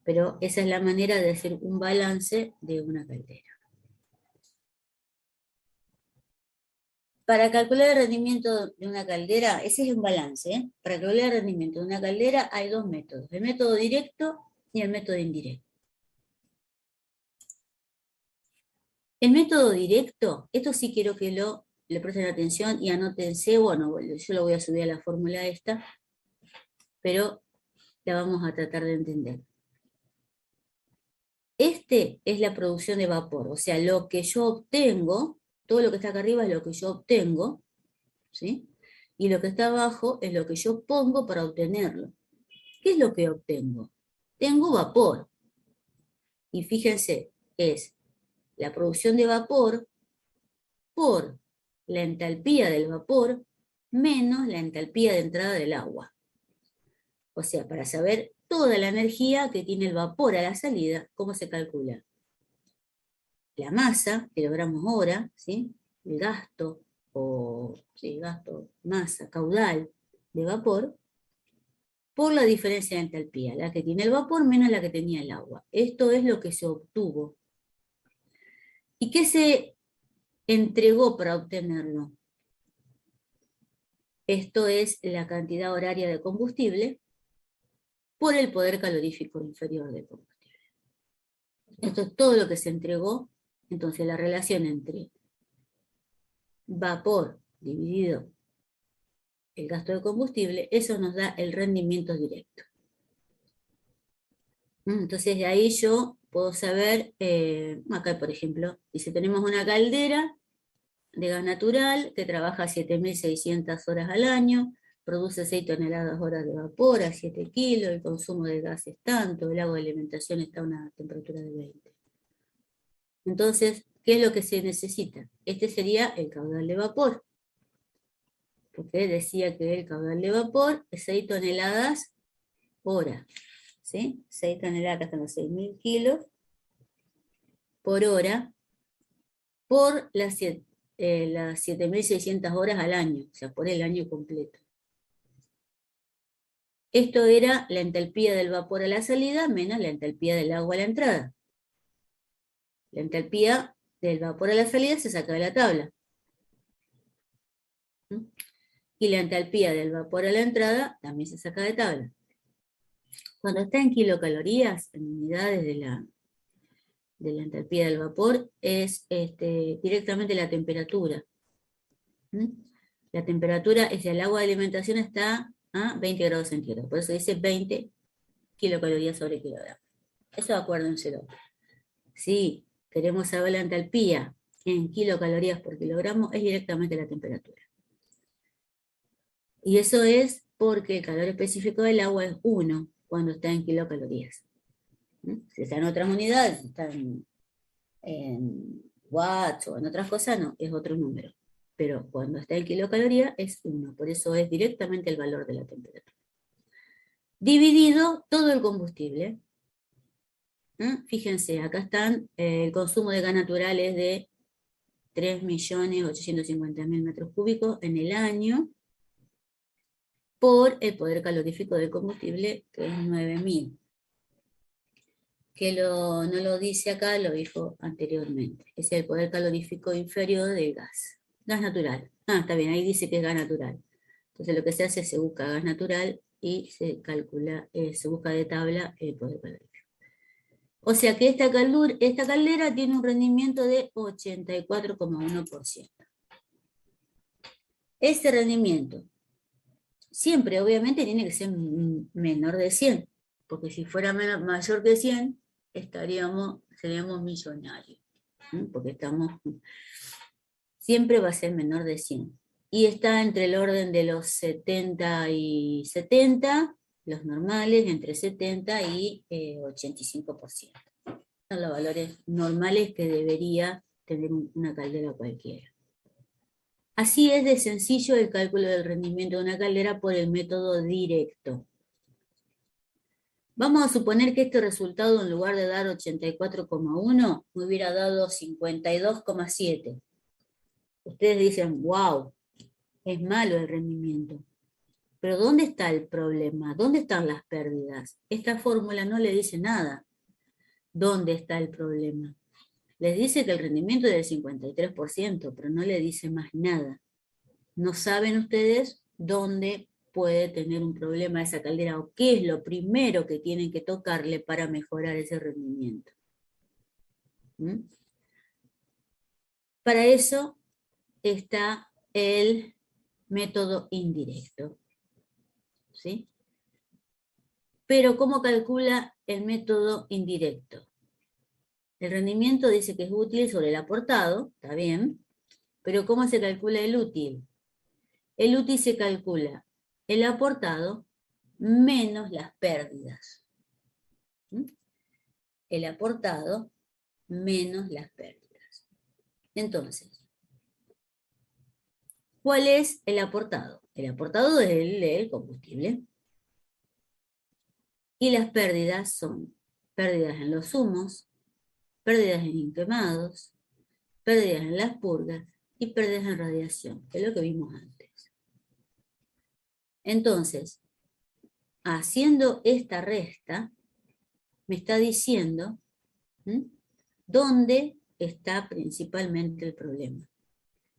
Pero esa es la manera de hacer un balance de una caldera. Para calcular el rendimiento de una caldera, ese es un balance, ¿eh? Para calcular el rendimiento de una caldera hay dos métodos, el método directo y el método indirecto. El método directo, esto sí quiero que le presten atención y anótense, bueno, yo lo voy a subir a la fórmula esta, pero la vamos a tratar de entender. Este es la producción de vapor, o sea, lo que yo obtengo, todo lo que está acá arriba es lo que yo obtengo, ¿sí? Y lo que está abajo es lo que yo pongo para obtenerlo. ¿Qué es lo que obtengo? Tengo vapor. Y fíjense, es la producción de vapor por la entalpía del vapor menos la entalpía de entrada del agua. O sea, para saber toda la energía que tiene el vapor a la salida, ¿cómo se calcula? La masa, kilogramos hora, ¿sí? El gasto, masa, caudal de vapor, por la diferencia de entalpía, la que tiene el vapor menos la que tenía el agua. Esto es lo que se obtuvo. ¿Y qué se entregó para obtenerlo? Esto es la cantidad horaria de combustible por el poder calorífico inferior del combustible. Esto es todo lo que se entregó. Entonces la relación entre vapor dividido el gasto de combustible, eso nos da el rendimiento directo. Entonces de ahí yo puedo saber, acá por ejemplo, dice tenemos una caldera de gas natural que trabaja 7.600 horas al año, produce 6 toneladas horas de vapor a 7 kilos, el consumo de gas es tanto, el agua de alimentación está a una temperatura de 20. Entonces, ¿qué es lo que se necesita? Este sería el caudal de vapor, porque decía que el caudal de vapor es 6 toneladas hora, ¿sí? 6 toneladas hasta los 6.000 kilos por hora, por las 7.600 horas al año, o sea, por el año completo. Esto era la entalpía del vapor a la salida menos la entalpía del agua a la entrada. La entalpía del vapor a la salida se saca de la tabla. ¿Mm? Y la entalpía del vapor a la entrada también se saca de tabla. Cuando está en kilocalorías, en unidades de la entalpía del vapor, es directamente la temperatura. ¿Mm? La temperatura es el agua de alimentación está a 20 grados centígrados, por eso dice 20 kilocalorías sobre kilogramo. Eso acuérdenselo. Si queremos saber la entalpía en kilocalorías por kilogramo, es directamente la temperatura. Y eso es porque el calor específico del agua es 1 cuando está en kilocalorías. Si está en otras unidades, si está en watts o en otras cosas, no, es otro número. Pero cuando está en kilocaloría es 1, por eso es directamente el valor de la temperatura. Dividido todo el combustible. Fíjense, acá están, el consumo de gas natural es de 3.850.000 metros cúbicos en el año, por el poder calorífico del combustible, que es 9.000. Que no lo dice acá, lo dijo anteriormente. Es el poder calorífico inferior del gas. Gas natural. Está bien, ahí dice que es gas natural. Entonces lo que se hace es se busca gas natural y se calcula, se busca de tabla el poder calorífico. O sea que esta caldera tiene un rendimiento de 84,1%. Ese rendimiento siempre, obviamente, tiene que ser menor de 100, porque si fuera mayor que 100, seríamos millonarios, porque siempre va a ser menor de 100. Y está entre el orden de los 70 y 70, los normales, entre 70 y 85%. Son los valores normales que debería tener una caldera cualquiera. Así es de sencillo el cálculo del rendimiento de una caldera por el método directo. Vamos a suponer que este resultado, en lugar de dar 84,1, me hubiera dado 52,7. Ustedes dicen, wow, es malo el rendimiento. Pero ¿dónde está el problema? ¿Dónde están las pérdidas? Esta fórmula no le dice nada. ¿Dónde está el problema? Les dice que el rendimiento es del 53%, pero no le dice más nada. No saben ustedes dónde puede tener un problema esa caldera o qué es lo primero que tienen que tocarle para mejorar ese rendimiento. Para eso está el método indirecto. ¿Sí? Pero ¿cómo calcula el método indirecto? El rendimiento dice que es útil sobre el aportado, está bien, pero ¿cómo se calcula el útil? El útil se calcula el aportado menos las pérdidas. El aportado menos las pérdidas. Entonces, ¿cuál es el aportado? El aportado es el del combustible. Y las pérdidas son pérdidas en los humos, pérdidas en inquemados, pérdidas en las purgas y pérdidas en radiación, que es lo que vimos antes. Entonces, haciendo esta resta, me está diciendo dónde está principalmente el problema.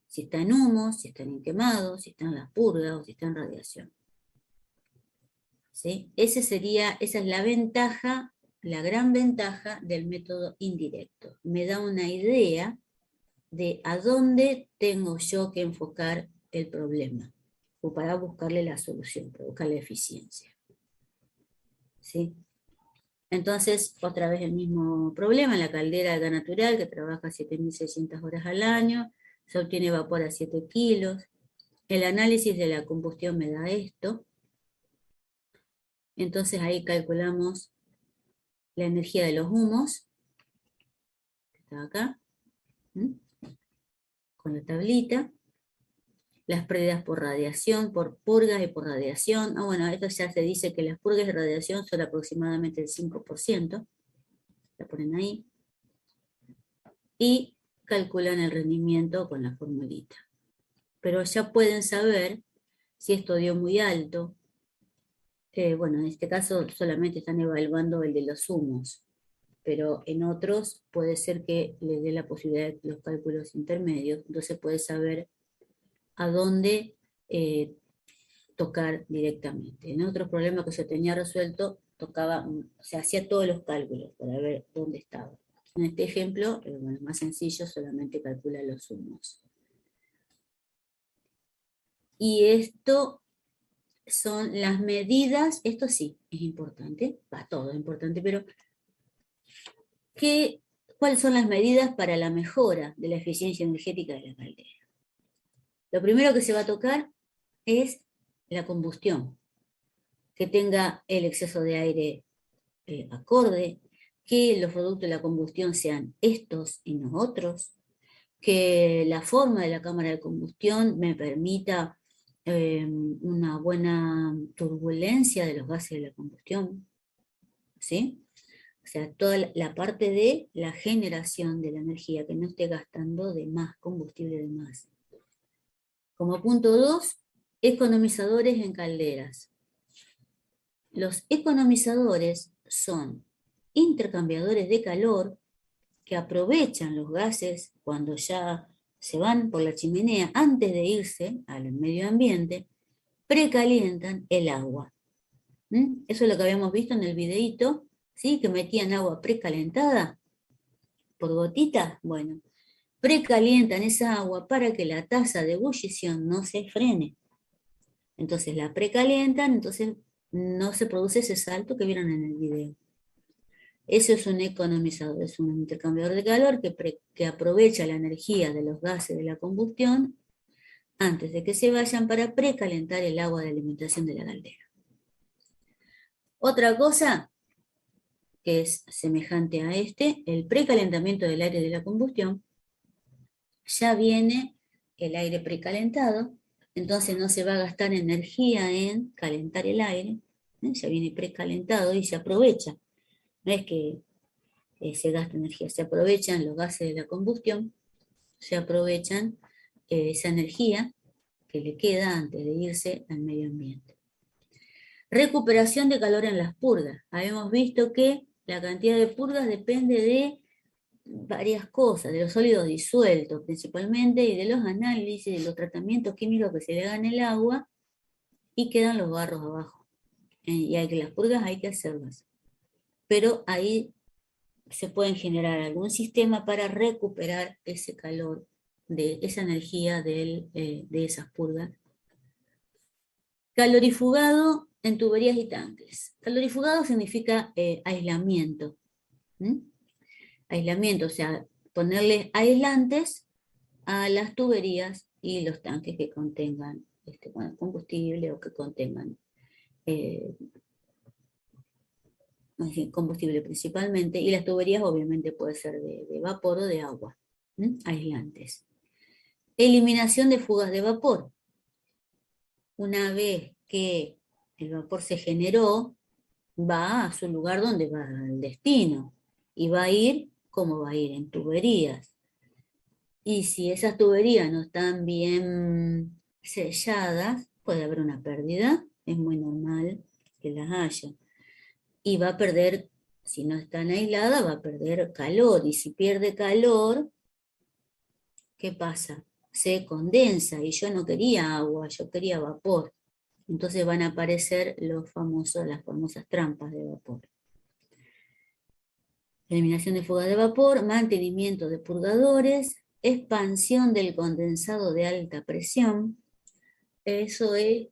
Si está en humos, si está en quemados, si está en las purgas o si está en radiación. ¿Sí? Esa es la ventaja, la gran ventaja del método indirecto. Me da una idea de a dónde tengo yo que enfocar el problema, o para buscarle la solución, para buscar la eficiencia. ¿Sí? Entonces, otra vez el mismo problema, la caldera de gas natural que trabaja 7.600 horas al año, se obtiene vapor a 7 kilos. El análisis de la combustión me da esto. Entonces ahí calculamos la energía de los humos, que está acá, con la tablita. Las pérdidas por radiación, por purgas y por radiación. Bueno, esto ya se dice que las purgas de radiación son aproximadamente el 5%. La ponen ahí. Y calculan el rendimiento con la formulita. Pero ya pueden saber si esto dio muy alto. Bueno, en este caso solamente están evaluando el de los humos, pero en otros puede ser que les dé la posibilidad de los cálculos intermedios, entonces puede saber a dónde tocar directamente. En otros problemas que se tenía resuelto, se hacía todos los cálculos para ver dónde estaba. En este ejemplo, bueno, más sencillo, solamente calcula los sumos. Y esto son las medidas, esto sí, es importante, todo es importante, pero ¿cuáles son las medidas para la mejora de la eficiencia energética de la caldera? Lo primero que se va a tocar es la combustión, que tenga el exceso de aire acorde, que los productos de la combustión sean estos y no otros, que la forma de la cámara de combustión me permita una buena turbulencia de los gases de la combustión, ¿sí? O sea, toda la parte de la generación de la energía, que no esté gastando de más combustible de más. Como punto 2, economizadores en calderas. Los economizadores son intercambiadores de calor que aprovechan los gases cuando ya se van por la chimenea antes de irse al medio ambiente, precalientan el agua. Eso es lo que habíamos visto en el videíto, ¿sí? Que metían agua precalentada por gotitas. Bueno, precalientan esa agua para que la tasa de ebullición no se frene. Entonces la precalientan, entonces no se produce ese salto que vieron en el video. Eso es un economizador, es un intercambiador de calor que aprovecha la energía de los gases de la combustión antes de que se vayan para precalentar el agua de alimentación de la caldera. Otra cosa que es semejante a el precalentamiento del aire de la combustión, ya viene el aire precalentado, entonces no se va a gastar energía en calentar el aire, ya viene precalentado y se aprovecha. No es que se gasta energía, se aprovechan los gases de la combustión, se aprovechan esa energía que le queda antes de irse al medio ambiente. Recuperación de calor en las purgas. Habíamos visto que la cantidad de purgas depende de varias cosas, de los sólidos disueltos principalmente, y de los análisis, de los tratamientos químicos que se le hagan el agua, y quedan los barros abajo. Y las purgas hay que hacerlas. Pero ahí se pueden generar algún sistema para recuperar ese calor, de esa energía de esas purgas. Calorifugado en tuberías y tanques. Calorifugado significa aislamiento. Aislamiento, o sea, ponerle aislantes a las tuberías y los tanques que contengan combustible o que contengan combustible principalmente, y las tuberías obviamente puede ser de vapor o de agua, aislantes. Eliminación de fugas de vapor. Una vez que el vapor se generó, va a su lugar donde va al destino, y va a ir, ¿cómo va a ir? En tuberías. Y si esas tuberías no están bien selladas, puede haber una pérdida, es muy normal que las haya. Y va a perder, si no están aisladas, va a perder calor, y si pierde calor, ¿qué pasa? Se condensa, y yo no quería agua, yo quería vapor. Entonces van a aparecer las famosas trampas de vapor. Eliminación de fuga de vapor, mantenimiento de purgadores, expansión del condensado de alta presión. Eso es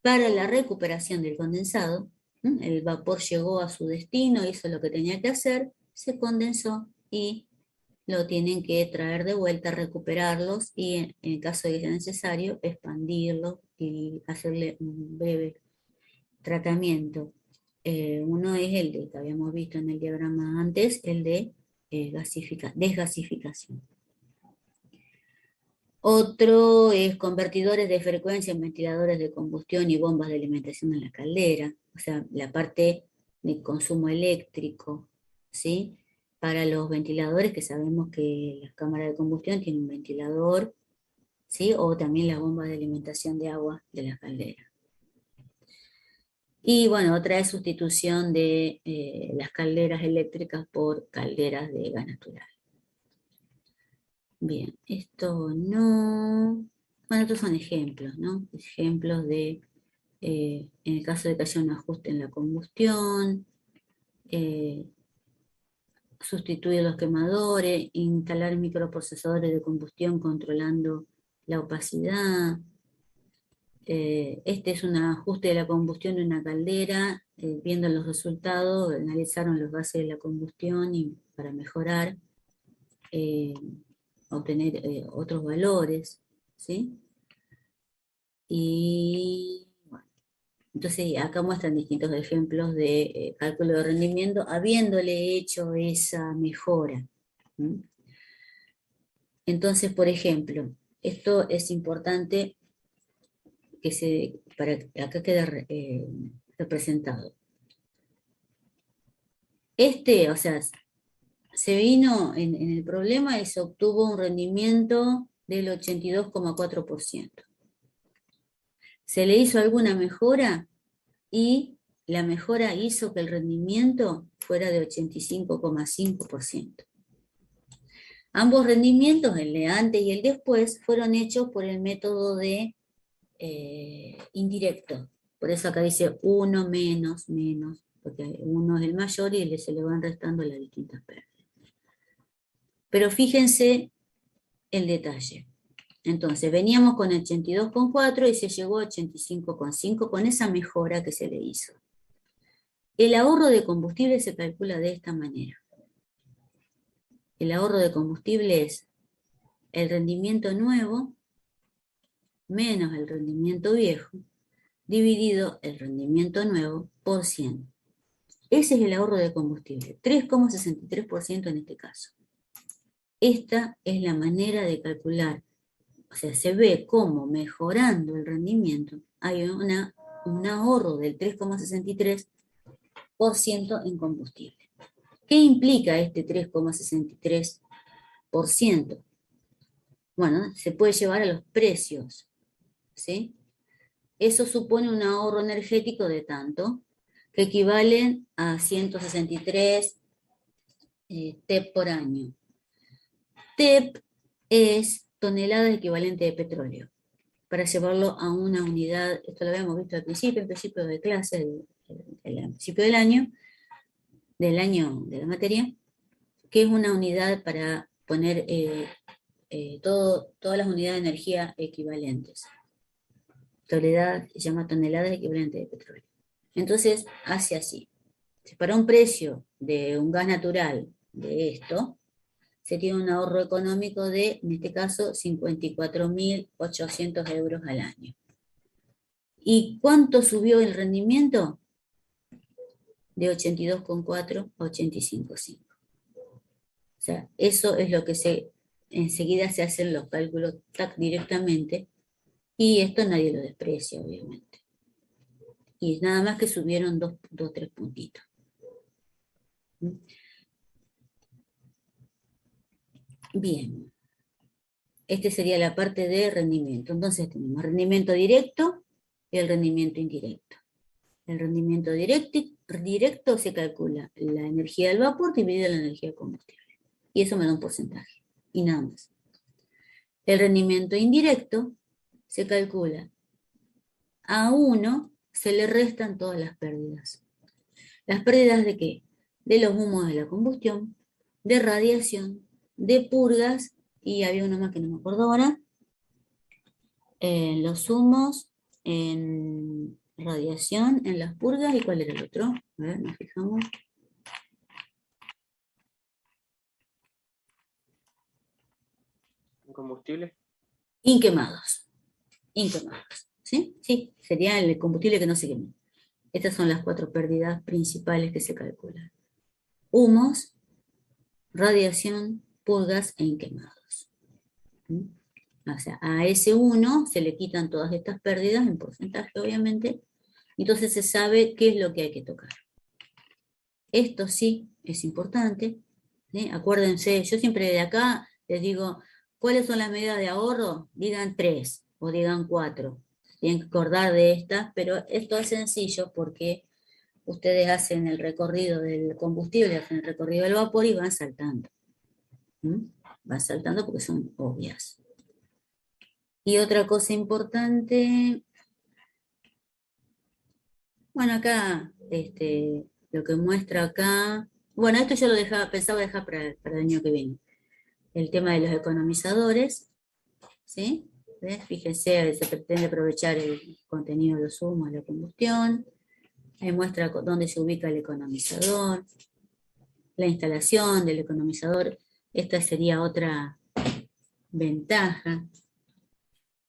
para la recuperación del condensado. El vapor llegó a su destino, hizo lo que tenía que hacer, se condensó y lo tienen que traer de vuelta, recuperarlos y en el caso de que sea necesario, expandirlo y hacerle un breve tratamiento. Uno es el que habíamos visto en el diagrama antes, el de desgasificación. Otro es convertidores de frecuencia en ventiladores de combustión y bombas de alimentación en la caldera, o sea, la parte de consumo eléctrico, ¿sí? Para los ventiladores, que sabemos que las cámaras de combustión tienen un ventilador, ¿sí? O también las bombas de alimentación de agua de la caldera. Y bueno, otra es sustitución de las calderas eléctricas por calderas de gas natural. Bien, esto no. Bueno, estos son ejemplos, ¿no? Ejemplos de, en el caso de que haya un ajuste en la combustión, sustituir los quemadores, instalar microprocesadores de combustión controlando la opacidad. Este es un ajuste de la combustión de una caldera, viendo los resultados, analizaron los gases de la combustión y para mejorar, obtener otros valores, ¿sí? Y bueno, entonces acá muestran distintos ejemplos de cálculo de rendimiento, habiéndole hecho esa mejora. ¿Mm? Entonces, por ejemplo, esto es importante para que acá quede representado. O sea, se vino en el problema y se obtuvo un rendimiento del 82,4%. Se le hizo alguna mejora y la mejora hizo que el rendimiento fuera de 85,5%. Ambos rendimientos, el de antes y el después, fueron hechos por el método de indirecto. Por eso acá dice 1 menos, porque 1 es el mayor y se le van restando las distintas pérdidas. Pero fíjense el detalle. Entonces, veníamos con 82,4 y se llegó a 85,5 con esa mejora que se le hizo. El ahorro de combustible se calcula de esta manera. El ahorro de combustible es el rendimiento nuevo menos el rendimiento viejo, dividido el rendimiento nuevo por 100. Ese es el ahorro de combustible, 3,63% en este caso. Esta es la manera de calcular, o sea, se ve cómo mejorando el rendimiento hay un ahorro del 3,63% en combustible. ¿Qué implica este 3,63%? Bueno, se puede llevar a los precios, ¿sí? Eso supone un ahorro energético de tanto, que equivalen a 163 TEP por año. TEP es tonelada equivalente de petróleo. Para llevarlo a una unidad, esto lo habíamos visto al principio de clase, al principio del año de la materia, que es una unidad para poner todas las unidades de energía equivalentes. Se llama tonelada equivalente de petróleo. Entonces, hace así. Si para un precio de un gas natural de esto, se tiene un ahorro económico de, en este caso, 54.800 euros al año. ¿Y cuánto subió el rendimiento? De 82,4 a 85,5. O sea, eso es lo que enseguida se hacen los cálculos directamente, y esto nadie lo desprecia, obviamente. Y nada más que subieron 3 puntitos. Bien. Esta sería la parte de rendimiento. Entonces tenemos rendimiento directo y el rendimiento indirecto. El rendimiento directo se calcula la energía del vapor dividida la energía del combustible. Y eso me da un porcentaje. Y nada más. El rendimiento indirecto se calcula a 1 se le restan todas las pérdidas. ¿Las pérdidas de qué? De los humos de la combustión, de radiación, de purgas, y había uno más que no me acuerdo ahora, los humos, en radiación, en las purgas, ¿y cuál era el otro? A ver, nos fijamos. ¿Combustible? Inquemados, ¿sí? Sí, sería el combustible que no se quemó. Estas son las 4 pérdidas principales que se calculan. Humos, radiación, purgas e inquemados. O sea, a ese 1 se le quitan todas estas pérdidas en porcentaje, obviamente, entonces se sabe qué es lo que hay que tocar. Esto sí es importante, ¿sí? Acuérdense, yo siempre de acá les digo, ¿cuáles son las medidas de ahorro? Digan 3 o digan 4. Tienen que acordar de estas, pero esto es sencillo porque ustedes hacen el recorrido del combustible, hacen el recorrido del vapor y van saltando. Van saltando porque son obvias. Y otra cosa importante, bueno, acá, lo que muestra acá, bueno, esto yo lo pensaba dejar para el año que viene. El tema de los economizadores, ¿sí? ¿Ves? Fíjense, se pretende aprovechar el contenido de los humos de la combustión. Ahí muestra dónde se ubica el economizador, la instalación del economizador. Esta sería otra ventaja,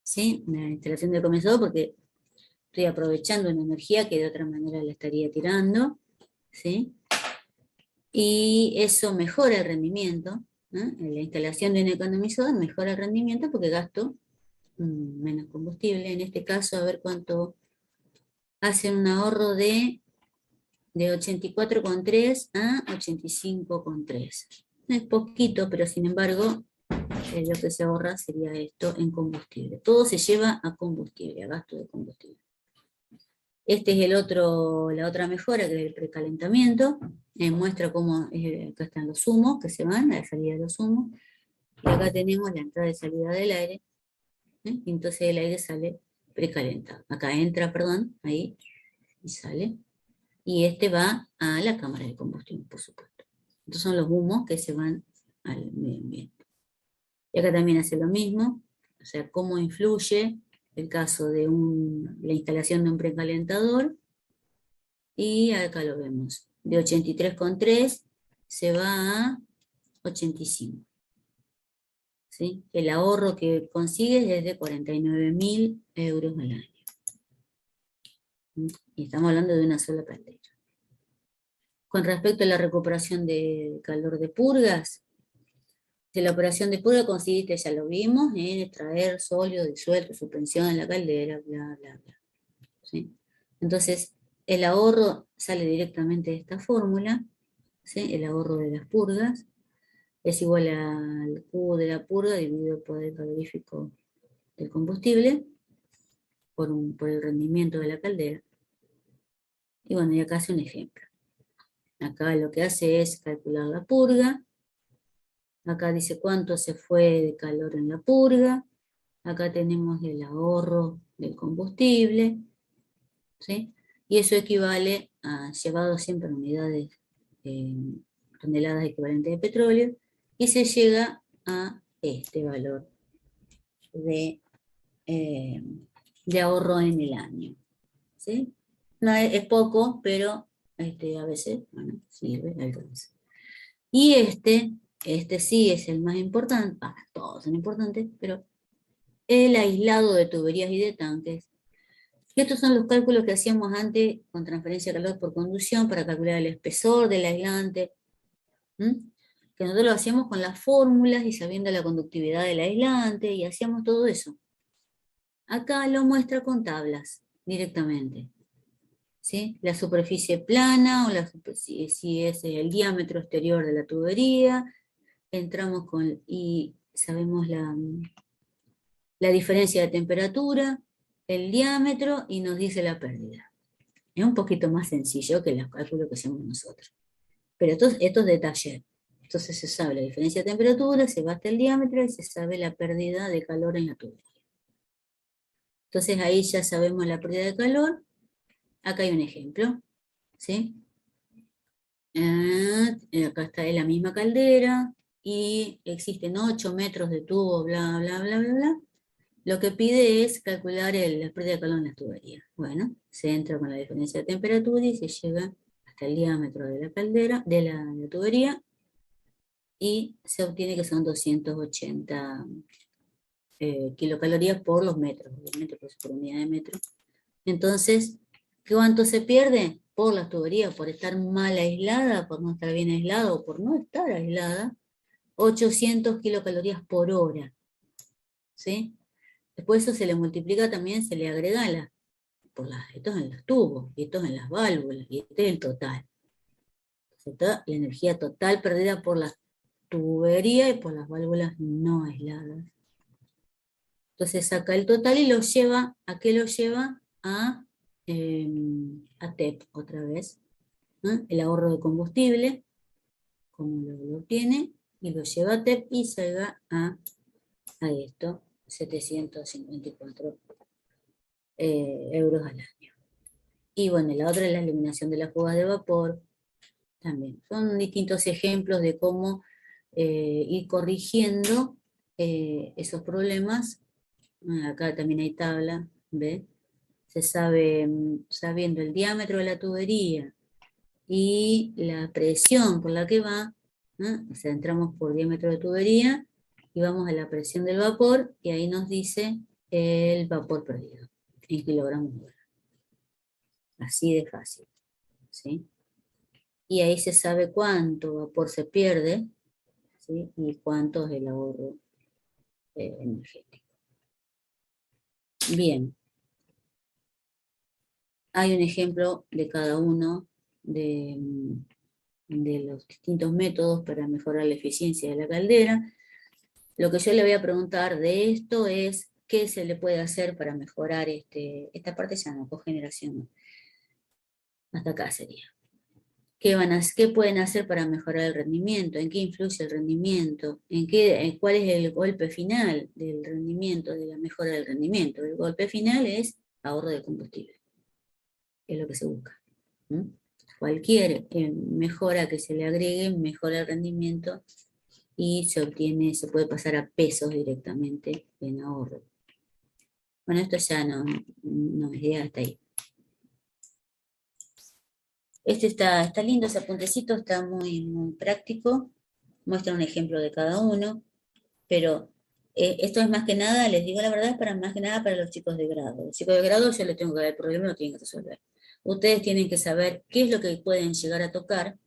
¿sí? La instalación del economizador, porque estoy aprovechando una energía que de otra manera la estaría tirando, ¿sí? Y eso mejora el rendimiento, ¿no? La instalación de un economizador mejora el rendimiento porque gasto menos combustible. En este caso, a ver cuánto hace un ahorro de 84,3 a 85,3. Es poquito, pero sin embargo, lo que se ahorra sería esto en combustible. Todo se lleva a combustible, a gasto de combustible. Este es la otra mejora, que es el precalentamiento. Muestra cómo, acá están los humos que se van, la salida de los humos. Y acá tenemos la entrada y salida del aire. Y entonces el aire sale precalentado. Acá entra, perdón, ahí, y sale. Y este va a la cámara de combustión, por supuesto. Estos son los humos que se van al medio ambiente. Y acá también hace lo mismo, o sea, cómo influye el caso de la instalación de un precalentador. Y acá lo vemos. De 83,3 se va a 85. ¿Sí? El ahorro que consigue es de 49.000 euros al año. Y estamos hablando de una sola caldera. Con respecto a la recuperación de calor de purgas, de la operación de purga consiste, ya lo vimos, en extraer sólido disuelto, suspensión en la caldera, bla, bla, bla. ¿Sí? Entonces, el ahorro sale directamente de esta fórmula, ¿sí? El ahorro de las purgas es igual al cubo de la purga dividido por el calorífico del combustible, por el rendimiento de la caldera. Y bueno, y acá hace un ejemplo. Acá lo que hace es calcular la purga. Acá dice cuánto se fue de calor en la purga. Acá tenemos el ahorro del combustible, ¿sí? Y eso equivale a, llevado siempre en unidades, toneladas equivalentes de petróleo, y se llega a este valor de, eh, de ahorro en el año, ¿sí? No es poco, pero a veces, bueno, sirve, alcanza. Y este sí es el más importante, todos son importantes, pero el aislado de tuberías y de tanques. Y estos son los cálculos que hacíamos antes con transferencia de calor por conducción para calcular el espesor del aislante, que nosotros lo hacíamos con las fórmulas y sabiendo la conductividad del aislante, y hacíamos todo eso. Acá lo muestra con tablas directamente. ¿Sí? La superficie plana, o si es el diámetro exterior de la tubería, entramos y sabemos la diferencia de temperatura, el diámetro, y nos dice la pérdida. Es un poquito más sencillo que los cálculos que hacemos nosotros. Pero esto es de taller. Entonces se sabe la diferencia de temperatura, se basta el diámetro y se sabe la pérdida de calor en la tubería. Entonces ahí ya sabemos la pérdida de calor. Acá hay un ejemplo, ¿sí? Acá está la misma caldera y existen 8 metros de tubo, bla, bla, bla, bla, bla. Lo que pide es calcular la pérdida de calor en las tuberías. Bueno, se entra con la diferencia de temperatura y se llega hasta el diámetro de la caldera, de la tubería, y se obtiene que son 280 kilocalorías por los metros, obviamente por unidad de metro. Entonces, ¿cuánto se pierde? Por las tuberías, por estar mal aislada, por no estar bien aislada o por no estar aislada, 800 kilocalorías por hora. ¿Sí? Después eso se le multiplica también, se le agrega estos en los tubos, y estos en las válvulas, y este es el total. La energía total perdida por la tubería y por las válvulas no aisladas. Entonces saca el total y lo lleva, ¿a qué lo lleva? A TEP otra vez. ¿No? El ahorro de combustible, como lo obtiene, y lo lleva a TEP y salga a esto, 754 euros al año. Y bueno, la otra es la eliminación de las fugas de vapor, también. Son distintos ejemplos de cómo ir corrigiendo esos problemas. Acá también hay tabla, ¿ve? Se sabe, sabiendo el diámetro de la tubería y la presión por la que va, ¿no? O sea, entramos por diámetro de tubería y vamos a la presión del vapor y ahí nos dice el vapor perdido en kilogramos hora. Así de fácil, ¿sí? Y ahí se sabe cuánto vapor se pierde, ¿sí? Y cuánto es el ahorro energético. Bien. Hay un ejemplo de cada uno de los distintos métodos para mejorar la eficiencia de la caldera. Lo que yo le voy a preguntar de esto es qué se le puede hacer para mejorar esta parte, ya no, cogeneración, no. Hasta acá sería. ¿Qué pueden hacer para mejorar el rendimiento? ¿En qué influye el rendimiento? ¿Cuál es el golpe final del rendimiento, de la mejora del rendimiento? El golpe final es ahorro de combustible. Es lo que se busca. Cualquier mejora que se le agregue mejora el rendimiento y se puede pasar a pesos directamente en ahorro. Bueno, esto ya no llega hasta ahí. Está lindo, ese apuntecito está muy, muy práctico, muestra un ejemplo de cada uno, pero esto es más que nada, les digo la verdad, es más que nada para los chicos de grado. Los chicos de grado yo les tengo que dar el problema, lo tienen que resolver. Ustedes tienen que saber qué es lo que pueden llegar a tocar,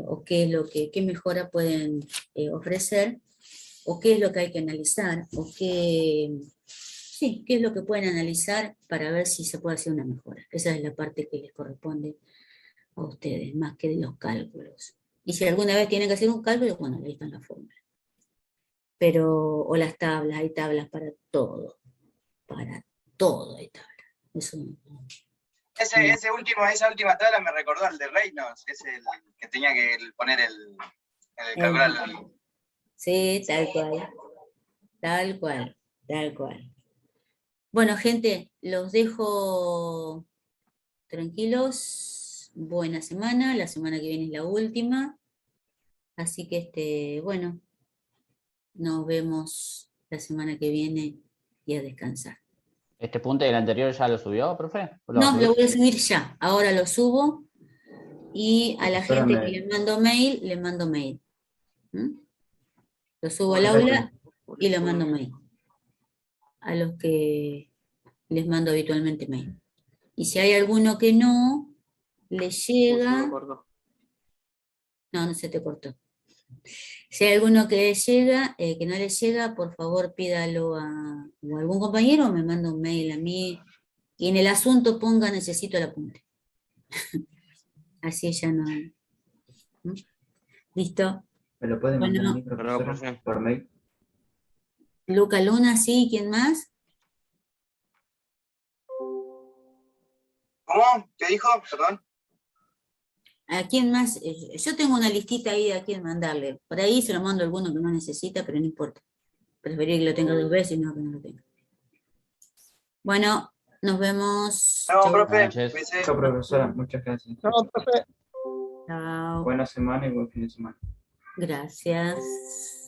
o qué mejora pueden ofrecer, o qué es lo que hay que analizar, qué es lo que pueden analizar para ver si se puede hacer una mejora. Esa es la parte que les corresponde a ustedes, más que de los cálculos. Y si alguna vez tienen que hacer un cálculo, bueno, ahí están las fórmulas. O las tablas, hay tablas para todo hay tablas. Eso Esa última tabla me recordó al de Reynolds, es el que tenía que poner el calcular. Sí, tal cual. Bueno, gente, los dejo tranquilos. Buena semana, la semana que viene es la última. Así que, bueno, nos vemos la semana que viene y a descansar. ¿Este punto del anterior ya lo subió, profe? No, lo voy a subir ya. Ahora lo subo y a la gente que le mando mail. Lo subo al aula y lo mando mail. A los que les mando habitualmente mail. Y si hay alguno que no le llega... No se te cortó. Si hay alguno que llega, que no le llega, por favor pídalo a algún compañero o me manda un mail a mí y en el asunto ponga necesito el apunte. Así ya no. ¿Listo? ¿Me lo pueden mandar a mí, Bueno, profesora, por mail? Luca Luna, sí, ¿quién más? ¿Cómo? ¿Qué dijo? Perdón. ¿A quién más? Yo tengo una listita ahí de a quién mandarle. Por ahí se lo mando a alguno que no necesita, pero no importa. Preferiría que lo tenga 2 veces y no que no lo tenga. Bueno, nos vemos. No, Chau. profe. Buenas noches. Chao, profesora, muchas gracias. No, profe. Chao. Buena semana y buen fin de semana. Gracias.